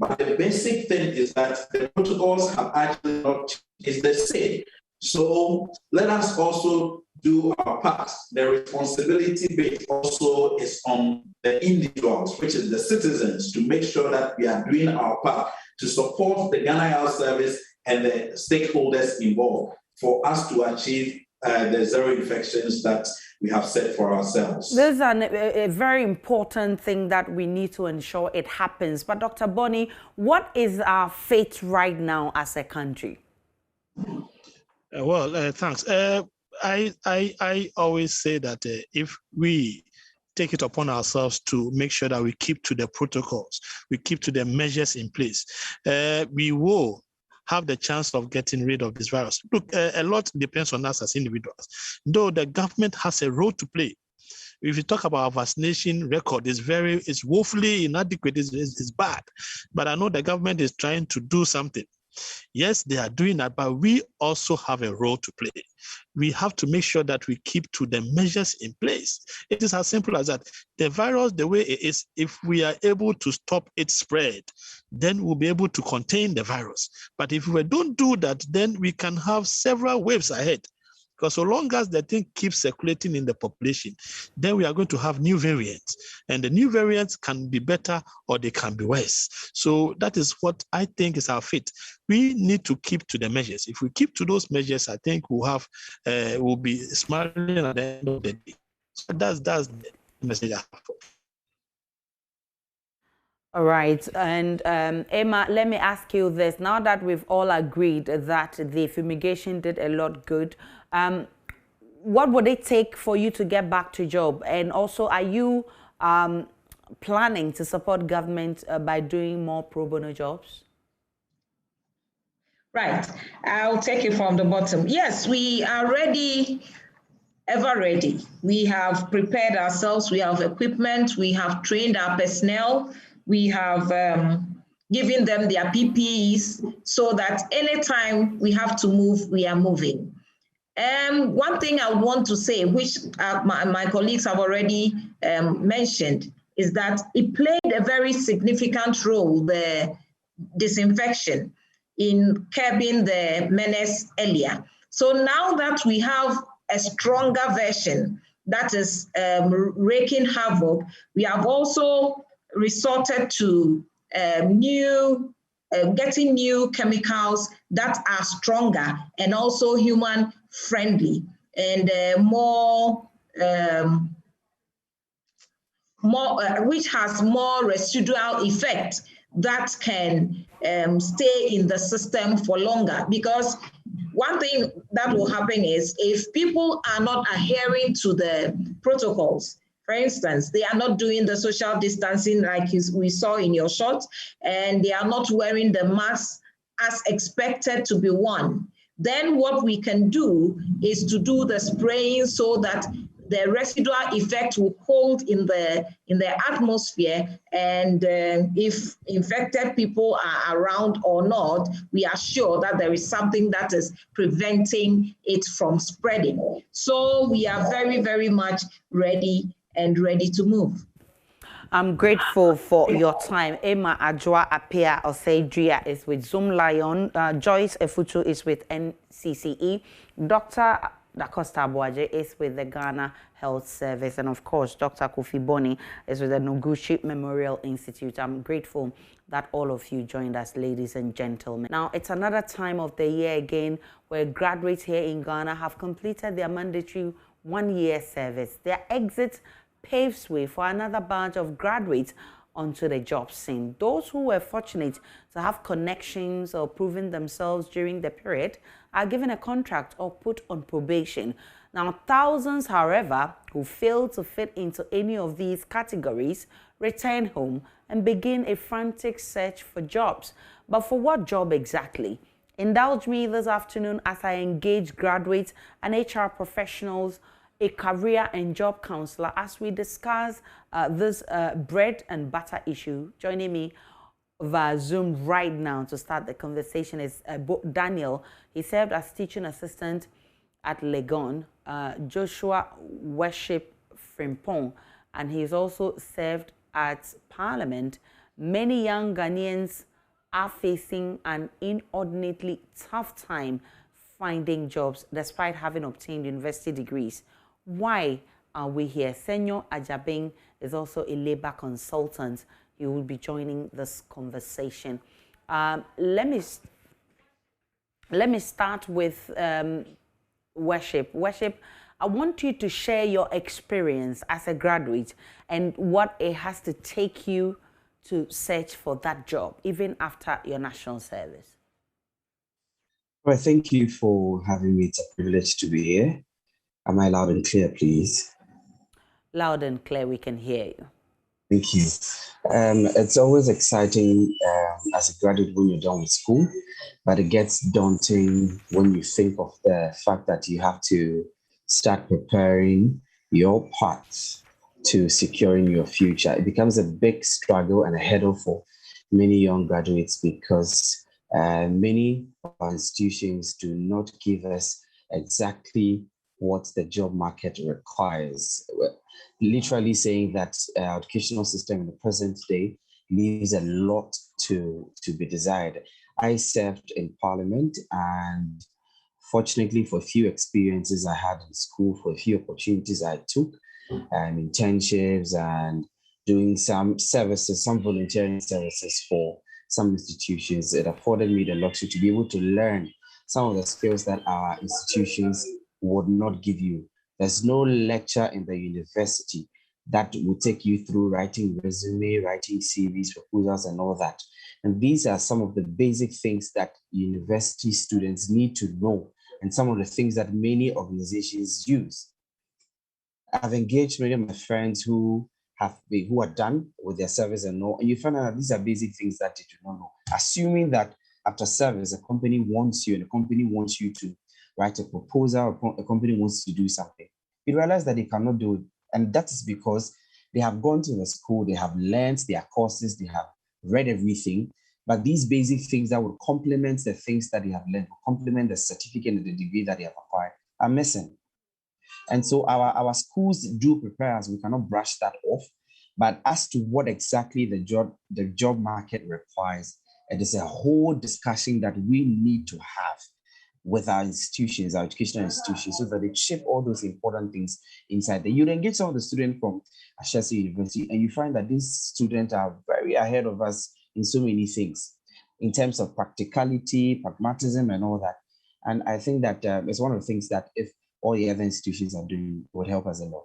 But the basic thing is that the protocols have actually not changed. It's the same. So let us also do our part. The responsibility bit also is on the individuals, which is the citizens, to make sure that we are doing our part to support the Ghana Health Service and the stakeholders involved for us to achieve the zero infections that we have set for ourselves. This is a very important thing that we need to ensure it happens. But Dr. Bonnie, what is our fate right now as a country? Thanks. I always say that if we take it upon ourselves to make sure that we keep to the protocols, we keep to the measures in place, we will have the chance of getting rid of this virus. Look, a lot depends on us as individuals, though the government has a role to play. If you talk about our vaccination record, it's woefully inadequate, it's bad. But I know the government is trying to do something. Yes, they are doing that, but we also have a role to play. We have to make sure that we keep to the measures in place. It is as simple as that. The virus, the way it is, if we are able to stop its spread, then we'll be able to contain the virus. But if we don't do that, then we can have several waves ahead. Because so long as the thing keeps circulating in the population, then we are going to have new variants. And the new variants can be better or they can be worse. So that is what I think is our fate. We need to keep to the measures. If we keep to those measures, I think we'll be smiling at the end of the day. So that's the message I have. All right, and Emma, let me ask you this. Now that we've all agreed that the fumigation did a lot good, what would it take for you to get back to job? And also, are you planning to support government by doing more pro bono jobs? Right. I'll take it from the bottom. Yes, we are ready, ever ready. We have prepared ourselves. We have equipment. We have trained our personnel. We have given them their PPEs so that anytime we have to move, we are moving. One thing I would want to say, which my colleagues have already mentioned, is that it played a very significant role, the disinfection, in curbing the menace earlier. So now that we have a stronger version that is wreaking havoc, we have also resorted to getting new chemicals that are stronger and also human friendly and which has more residual effect that can stay in the system for longer. Because one thing that will happen is if people are not adhering to the protocols, for instance, they are not doing the social distancing like we saw in your shot, and they are not wearing the mask as expected to be worn, then what we can do is to do the spraying so that the residual effect will hold in the atmosphere, and if infected people are around or not, we are sure that there is something that is preventing it from spreading. So we are very, very much ready to move. I'm grateful for your time. Emma Adjoa Apia Oseidria is with Zoom Lion. Joyce Efutu is with NCCE. Dr. Dacosta Boaje is with the Ghana Health Service. And of course, Dr. Kofi Boni is with the Noguchi Memorial Institute. I'm grateful that all of you joined us, ladies and gentlemen. Now, it's another time of the year again where graduates here in Ghana have completed their mandatory one-year service. Their exit paves way for another batch of graduates onto the job scene. Those who were fortunate to have connections or proven themselves during the period are given a contract or put on probation. Now, thousands, however, who fail to fit into any of these categories return home and begin a frantic search for jobs. But for what job exactly? Indulge me this afternoon as I engage graduates and HR professionals, a career and job counselor, as we discuss this bread and butter issue. Joining me via Zoom right now to start the conversation is Daniel. He served as teaching assistant at Legon, Joshua Worship Frimpong, and he's also served at Parliament. Many young Ghanaians are facing an inordinately tough time finding jobs despite having obtained university degrees. Why are we here? Senor Ajabing is also a labor consultant. He will be joining this conversation. Let me start with Worship. Worship, I want you to share your experience as a graduate and what it has to take you to search for that job, even after your national service. Well, thank you for having me. It's a privilege to be here. Am I loud and clear, please? Loud and clear, we can hear you. Thank you. It's always exciting as a graduate when you're done with school, but it gets daunting when you think of the fact that you have to start preparing your path to securing your future. It becomes a big struggle and a hurdle for many young graduates because many of our institutions do not give us exactly what the job market requires. Literally saying that our educational system in the present day leaves a lot to be desired. I served in Parliament, and fortunately for a few experiences I had in school, for a few opportunities I took, and internships and doing some services, some volunteering services for some institutions, it afforded me the luxury to be able to learn some of the skills that our institutions would not give you. There's no lecture in the university that will take you through writing resume, writing CVs, proposals, and all that. And these are some of the basic things that university students need to know, and some of the things that many organizations use. I've engaged many of my friends who are done with their service and all, and you find out that these are basic things that you do not know. Assuming that after service, a company wants you and a company wants you to write a proposal, or a company wants you to do something, you realize that they cannot do it. And that is because they have gone to the school, they have learned their courses, they have read everything, but these basic things that would complement the things that they have learned, complement the certificate and the degree that they have acquired, are missing. And so our schools do prepare us. We cannot brush that off. But as to what exactly the job market requires, it is a whole discussion that we need to have with our institutions, our educational institutions, so that they shape all those important things inside there. You then get some of the students from Ashesi University, and you find that these students are very ahead of us in so many things, in terms of practicality, pragmatism, and all that. And I think that it's one of the things that if all the other institutions are doing would help us a lot.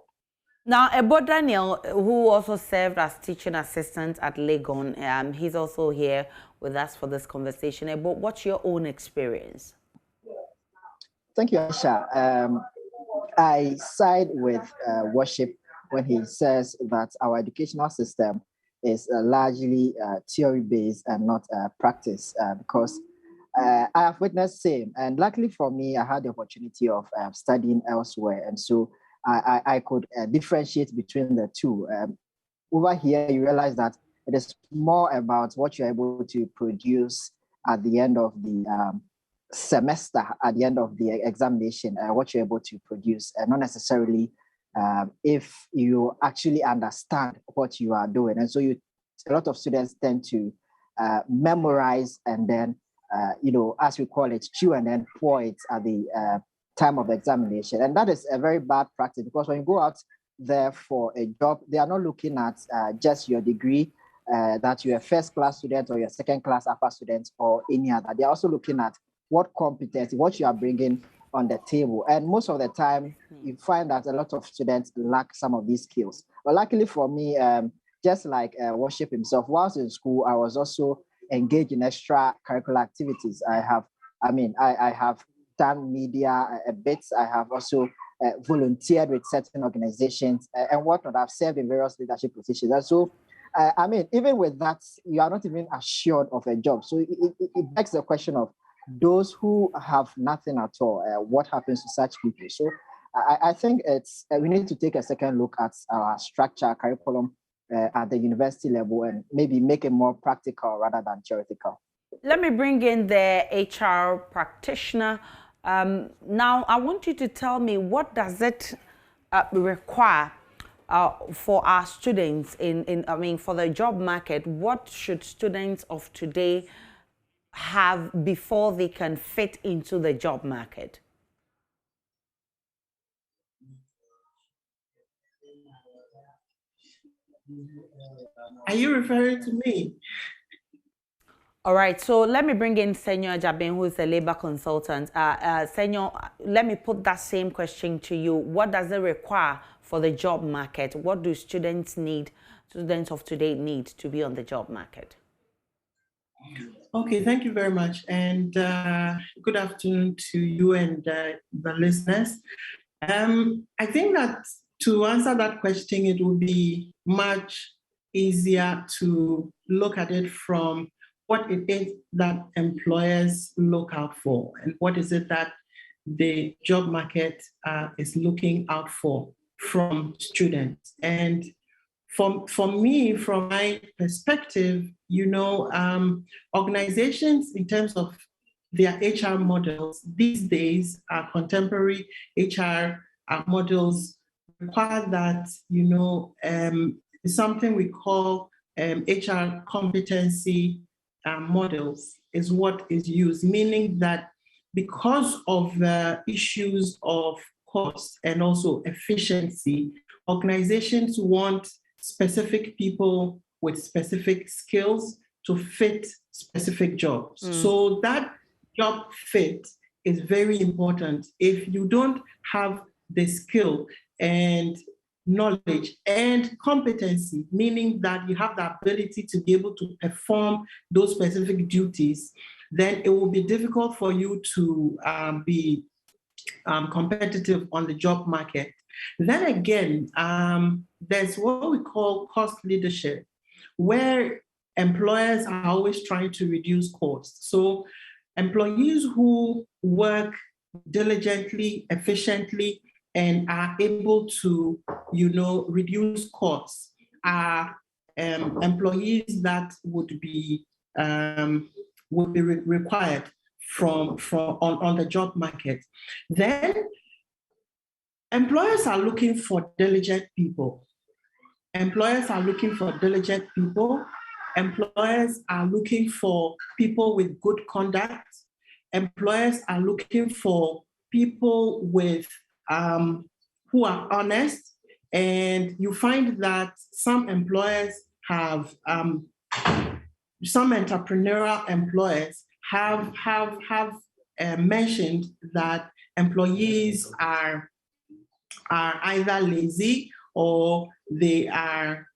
Now, Ebo Daniel, who also served as teaching assistant at Legon, he's also here with us for this conversation. Ebo, what's your own experience? Thank you, Aisha. I side with Worship when he says that our educational system is largely theory-based and not practice, because I have witnessed same. And luckily for me, I had the opportunity of studying elsewhere. And so I could differentiate between the two. Over here, you realize that it is more about what you're able to produce at the end of the semester, at the end of the examination, what you're able to produce, and not necessarily if you actually understand what you are doing. And so a lot of students tend to memorize and then as we call it, chew and then pour it at the time of examination. And that is a very bad practice, because when you go out there for a job, they are not looking at just your degree, that you're a first-class student or you're a second-class upper student or any other. They're also looking at what competency, what you are bringing on the table. And most of the time, you find that a lot of students lack some of these skills. But luckily for me, just like Worship himself, whilst in school, I was also engaged in extracurricular activities. I have done media a bit. I have also volunteered with certain organizations and whatnot. I've served in various leadership positions. And so, even with that, you are not even assured of a job. So it begs the question of those who have nothing at all, what happens to such people? So I think we need to take a second look at our structure, curriculum, at the university level, and maybe make it more practical rather than theoretical. Let me bring in the HR practitioner. Now, I want you to tell me, what does it require for our students for the job market? What should students of today have before they can fit into the job market? Are you referring to me? All right, so let me bring in Senor Jabin, who is a labor consultant. Senor, let me put that same question to you. What does it require for the job market? What do students of today need to be on the job market? Okay, thank you very much. And good afternoon to you and the listeners. I think that to answer that question, it would be much easier to look at it from what it is that employers look out for and what is it that the job market is looking out for from students. And for me, from my perspective, organizations in terms of their HR models these days, contemporary HR models require that, something we call HR competency models is what is used, meaning that because of issues of cost and also efficiency, organizations want specific people with specific skills to fit specific jobs. So that job fit is very important. If you don't have the skill and knowledge and competency, meaning that you have the ability to be able to perform those specific duties, then it will be difficult for you to be competitive on the job market. Then again, there's what we call cost leadership, where employers are always trying to reduce costs. So employees who work diligently, efficiently, and are able to, reduce costs are employees that would be required on the job market. Then employers are looking for diligent people. Employers are looking for diligent people. Employers are looking for people with good conduct. Employers are looking for people with who are honest. And you find that some employers have some entrepreneurial employers have mentioned that employees are either lazy or they are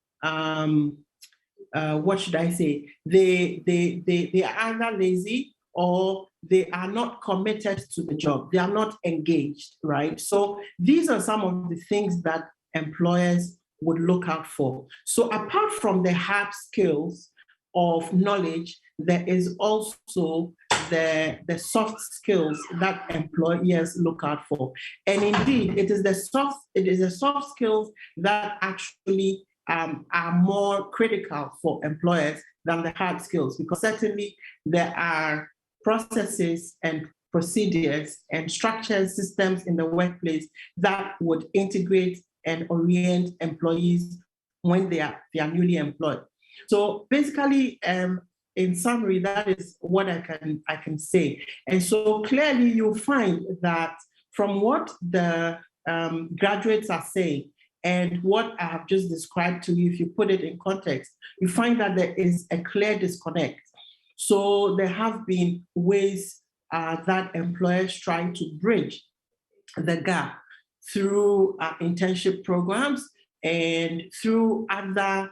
what should I say? They are either lazy or they are not committed to the job. They are not engaged, right? So these are some of the things that employers would look out for. So apart from the hard skills of knowledge, there is also the soft skills that employers look out for. And indeed, it is the soft skills that actually are more critical for employers than the hard skills, because certainly there are processes and procedures and structures, systems in the workplace that would integrate and orient employees when they are newly employed. So basically, in summary, that is what I can say. And so clearly you'll find that from what the graduates are saying and what I have just described to you, if you put it in context, you find that there is a clear disconnect. So there have been ways that employers trying to bridge the gap through internship programs and through other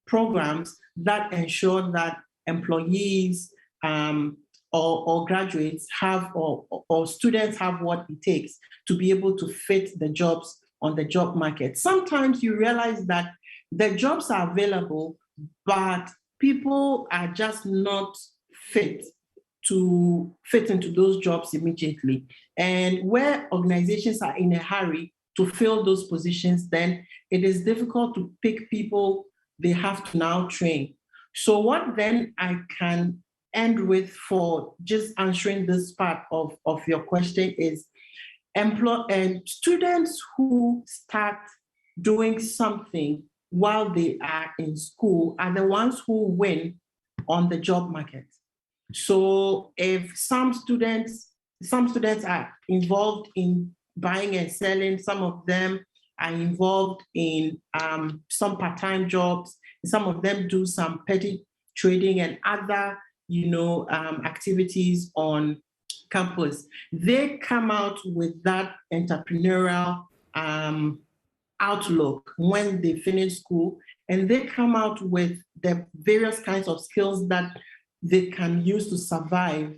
programs that ensure that employees or graduates have or students have what it takes to be able to fit the jobs on the job market. Sometimes you realize that the jobs are available, but people are just not fit into those jobs immediately. And where organizations are in a hurry to fill those positions, then it is difficult to pick people they have to now train. So what then I can end with for just answering this part of your question is students who start doing something while they are in school are the ones who win on the job market. So if some students are involved in buying and selling, some of them are involved in some part-time jobs, some of them do some petty trading and other, activities on campus. They come out with that entrepreneurial outlook when they finish school, and they come out with the various kinds of skills that they can use to survive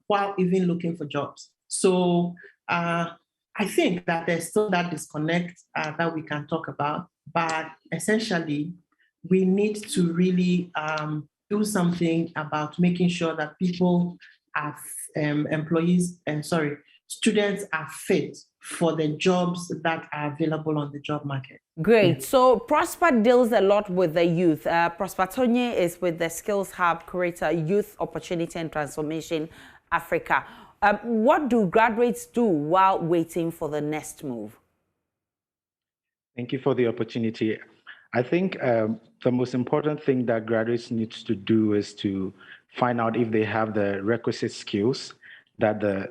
while even looking for jobs. So I think that there's still that disconnect that we can talk about, but essentially, we need to really do something about making sure that people are students are fit for the jobs that are available on the job market. Great. So Prosper deals a lot with the youth. Prosper Tonye is with the Skills Hub Curator, Youth Opportunity and Transformation Africa. What do graduates do while waiting for the next move? Thank you for the opportunity. I think the most important thing that graduates need to do is to find out if they have the requisite skills that the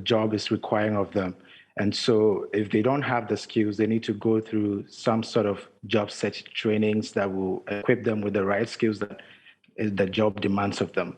job is requiring of them. And so if they don't have the skills, they need to go through some sort of job search trainings that will equip them with the right skills that the job demands of them.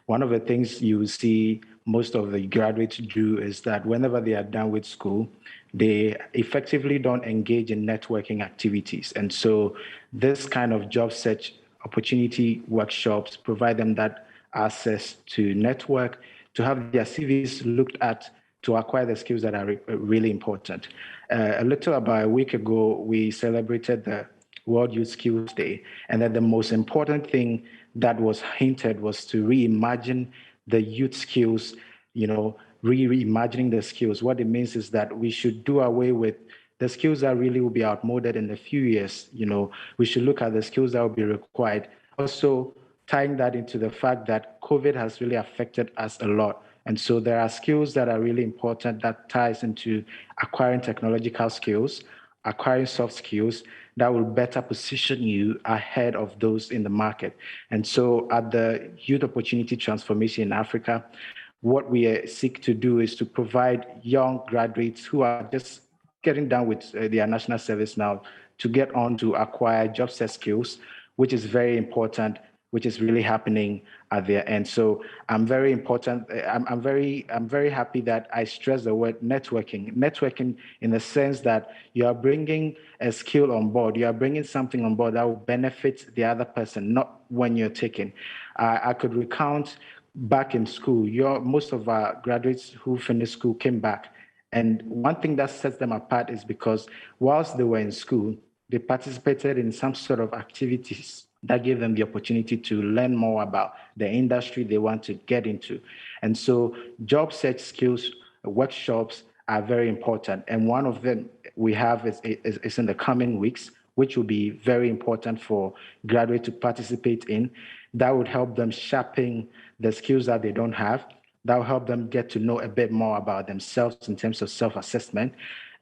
One of the things you see most of the graduates do is that whenever they are done with school, they effectively don't engage in networking activities. And so this kind of job search opportunity workshops provide them that access to network, to have their CVs looked at, to acquire the skills that are really important. About a week ago, we celebrated the World Youth Skills Day, and that the most important thing that was hinted was to reimagine the youth skills, reimagining the skills. What it means is that we should do away with the skills that really will be outmoded in a few years. We should look at the skills that will be required. Also, tying that into the fact that COVID has really affected us a lot. And so there are skills that are really important that ties into acquiring technological skills, acquiring soft skills that will better position you ahead of those in the market. And so at the Youth Opportunity Transformation in Africa, what we seek to do is to provide young graduates who are just getting done with their national service now to get on to acquire job set skills, which is very important, which is really happening at their end. So I'm very happy that I stress the word networking. Networking in the sense that you are bringing a skill on board, you are bringing something on board that will benefit the other person, not when you're taking. I could recount back in school, most of our graduates who finished school came back. And one thing that sets them apart is because whilst they were in school, they participated in some sort of activities that gave them the opportunity to learn more about the industry they want to get into. And so job search skills workshops are very important. And one of them we have is in the coming weeks, which will be very important for graduates to participate in. That would help them sharpen the skills that they don't have. That will help them get to know a bit more about themselves in terms of self-assessment.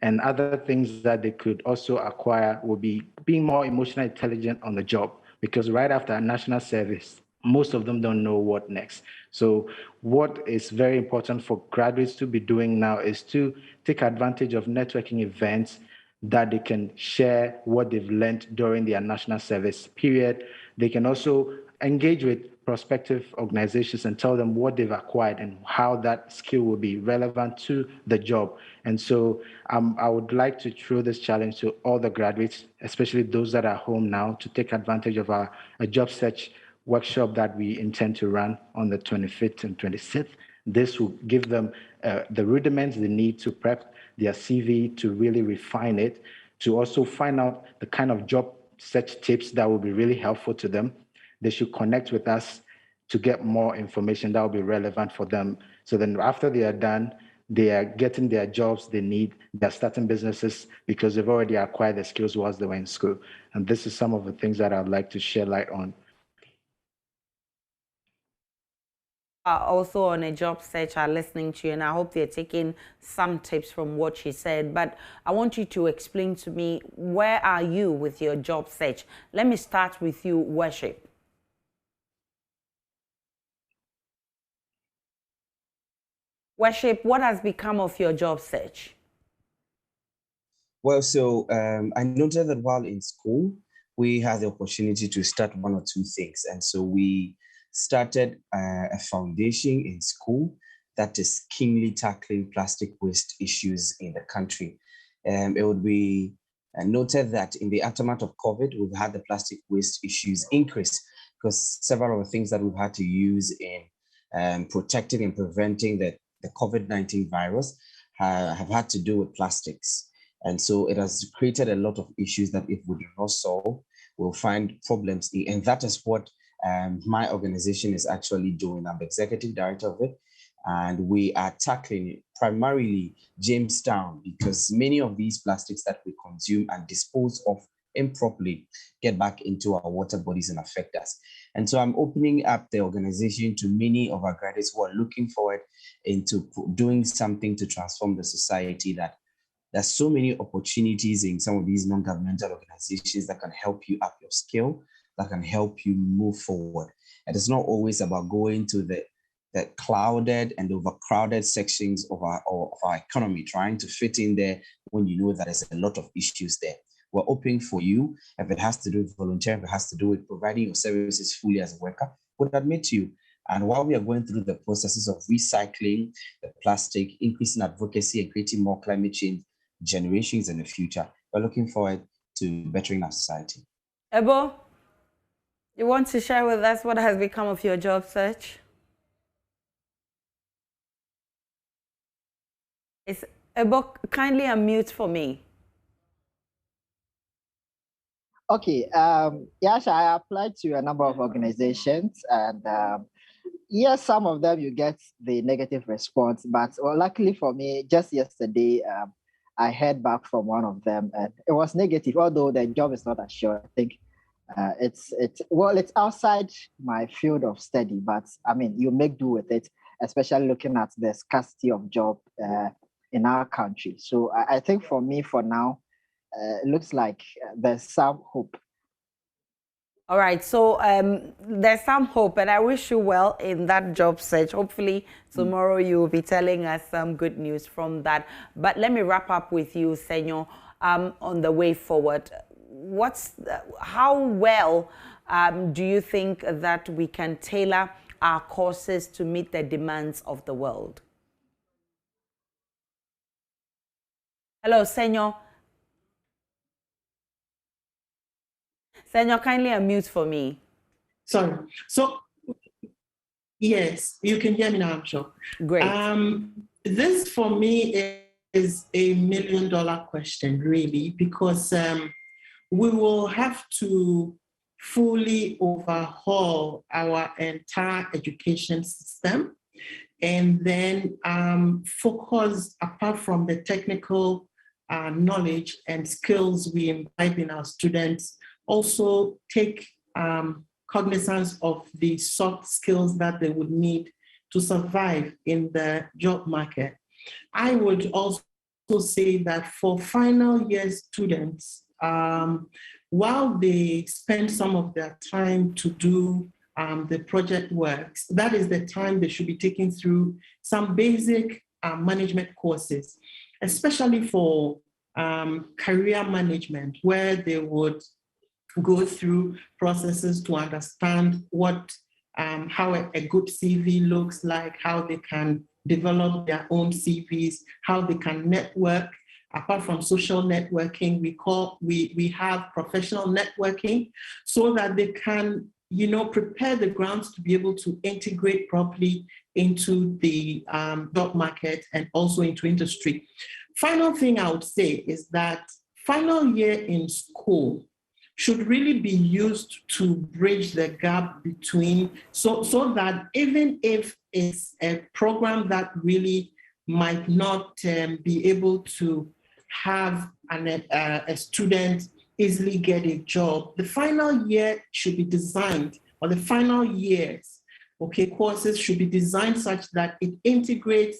And other things that they could also acquire will be being more emotionally intelligent on the job, because right after a national service, most of them don't know what next. So what is very important for graduates to be doing now is to take advantage of networking events that they can share what they've learned during their national service period. They can also engage with prospective organizations and tell them what they've acquired and how that skill will be relevant to the job. And so I would like to throw this challenge to all the graduates, especially those that are home now, to take advantage of a job search workshop that we intend to run on the 25th and 26th. This will give them the rudiments they need to prep their CV, to really refine it, to also find out the kind of job search tips that will be really helpful to them. They should connect with us to get more information that will be relevant for them. So then after they are done, they are getting their jobs they need, they're starting businesses because they've already acquired the skills whilst they were in school. And this is some of the things that I'd like to share light on. Also on a job search are listening to you, and I hope they're taking some tips from what she said. But I want you to explain to me, where are you with your job search? Let me start with you, Worship. Worship, what has become of your job search? Well, so I noted that while in school, we had the opportunity to start one or two things. And so we started a foundation in school that is keenly tackling plastic waste issues in the country. It would be and noted that in the aftermath of COVID, we've had the plastic waste issues increase because several of the things that we've had to use in protecting and preventing the COVID-19 virus have had to do with plastics. And so it has created a lot of issues that if we do not solve, we'll find problems. And that is what my organization is actually doing. I'm the executive director of it. And we are tackling primarily Jamestown because many of these plastics that we consume and dispose of improperly get back into our water bodies and affect us. And so I'm opening up the organization to many of our graduates who are looking forward into doing something to transform the society. That there's so many opportunities in some of these non-governmental organizations that can help you up your skill, that can help you move forward. And it's not always about going to the crowded and overcrowded sections of our economy, trying to fit in there when you know that there's a lot of issues there. We're open for you. If it has to do with volunteering, if it has to do with providing your services fully as a worker, we'll admit you. And while we are going through the processes of recycling the plastic, increasing advocacy and creating more climate change generations in the future, we're looking forward to bettering our society. Ebo, you want to share with us what has become of your job search? Ebo, kindly unmute for me. Okay, yes, I applied to a number of organizations, and yes, some of them you get the negative response, but luckily for me, just yesterday, I heard back from one of them, and it was negative, although the job is not assured. I think it's outside my field of study, but I mean, you make do with it, especially looking at the scarcity of job in our country. So I think for me, for now, it looks like there's some hope. All right, so there's some hope, and I wish you well in that job search. Hopefully tomorrow you will be telling us some good news from that. But let me wrap up with you, Senor, on the way forward. How well do you think that we can tailor our courses to meet the demands of the world? Hello, Senor. Senor, kindly unmute for me. Sorry. So, yes, you can hear me now, I'm sure. Great. This for me is a $1 million question, really, because we will have to fully overhaul our entire education system and then focus, apart from the technical knowledge and skills we imbibe in our students, also take cognizance of the soft skills that they would need to survive in the job market. I would also say that for final year students, while they spend some of their time to do the project works, that is the time they should be taking through some basic management courses, especially for career management, where they would go through processes to understand how a good CV looks like, how they can develop their own CVs, how they can network. Apart from social networking, we have professional networking, so that they can, prepare the grounds to be able to integrate properly into the job market and also into industry. Final thing I would say is that final year in school should really be used to bridge the gap between, so that even if it's a program that really might not be able to have a student easily get a job, the final year should be designed, or the final years, courses should be designed such that it integrates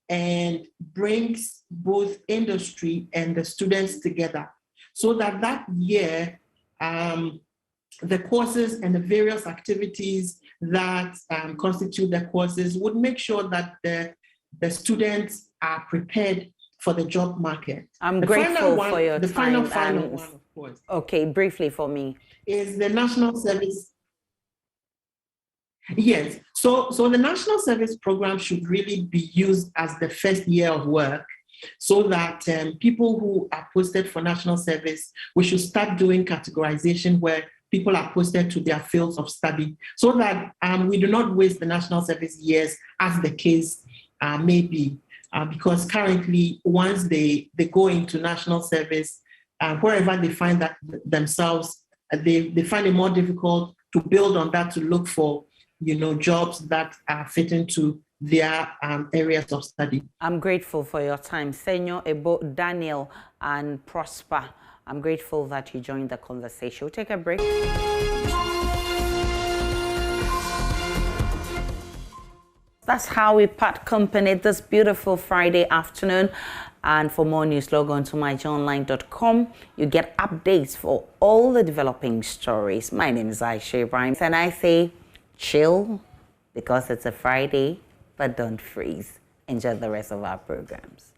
and brings both industry and the students together, so that year, the courses and the various activities that constitute the courses would make sure that the students are prepared for the job market. I'm grateful for your time. The final one, of course. Okay, briefly for me. Is the national service. Yes, so the national service program should really be used as the first year of work, so that people who are posted for national service, we should start doing categorization where people are posted to their fields of study, so that we do not waste the national service years, as the case may be. Because currently, once they go into national service, wherever they find that themselves, they find it more difficult to build on that, to look for, jobs that are fitting to their areas of study. I'm grateful for your time. Senor Ebo, Daniel, and Prosper. I'm grateful that you joined the conversation. We'll take a break. That's how we part company this beautiful Friday afternoon. And for more news, log on to myjoyonline.com. You get updates for all the developing stories. My name is Aisha Ibrahim, and I say chill because it's a Friday, but don't freeze. Enjoy the rest of our programs.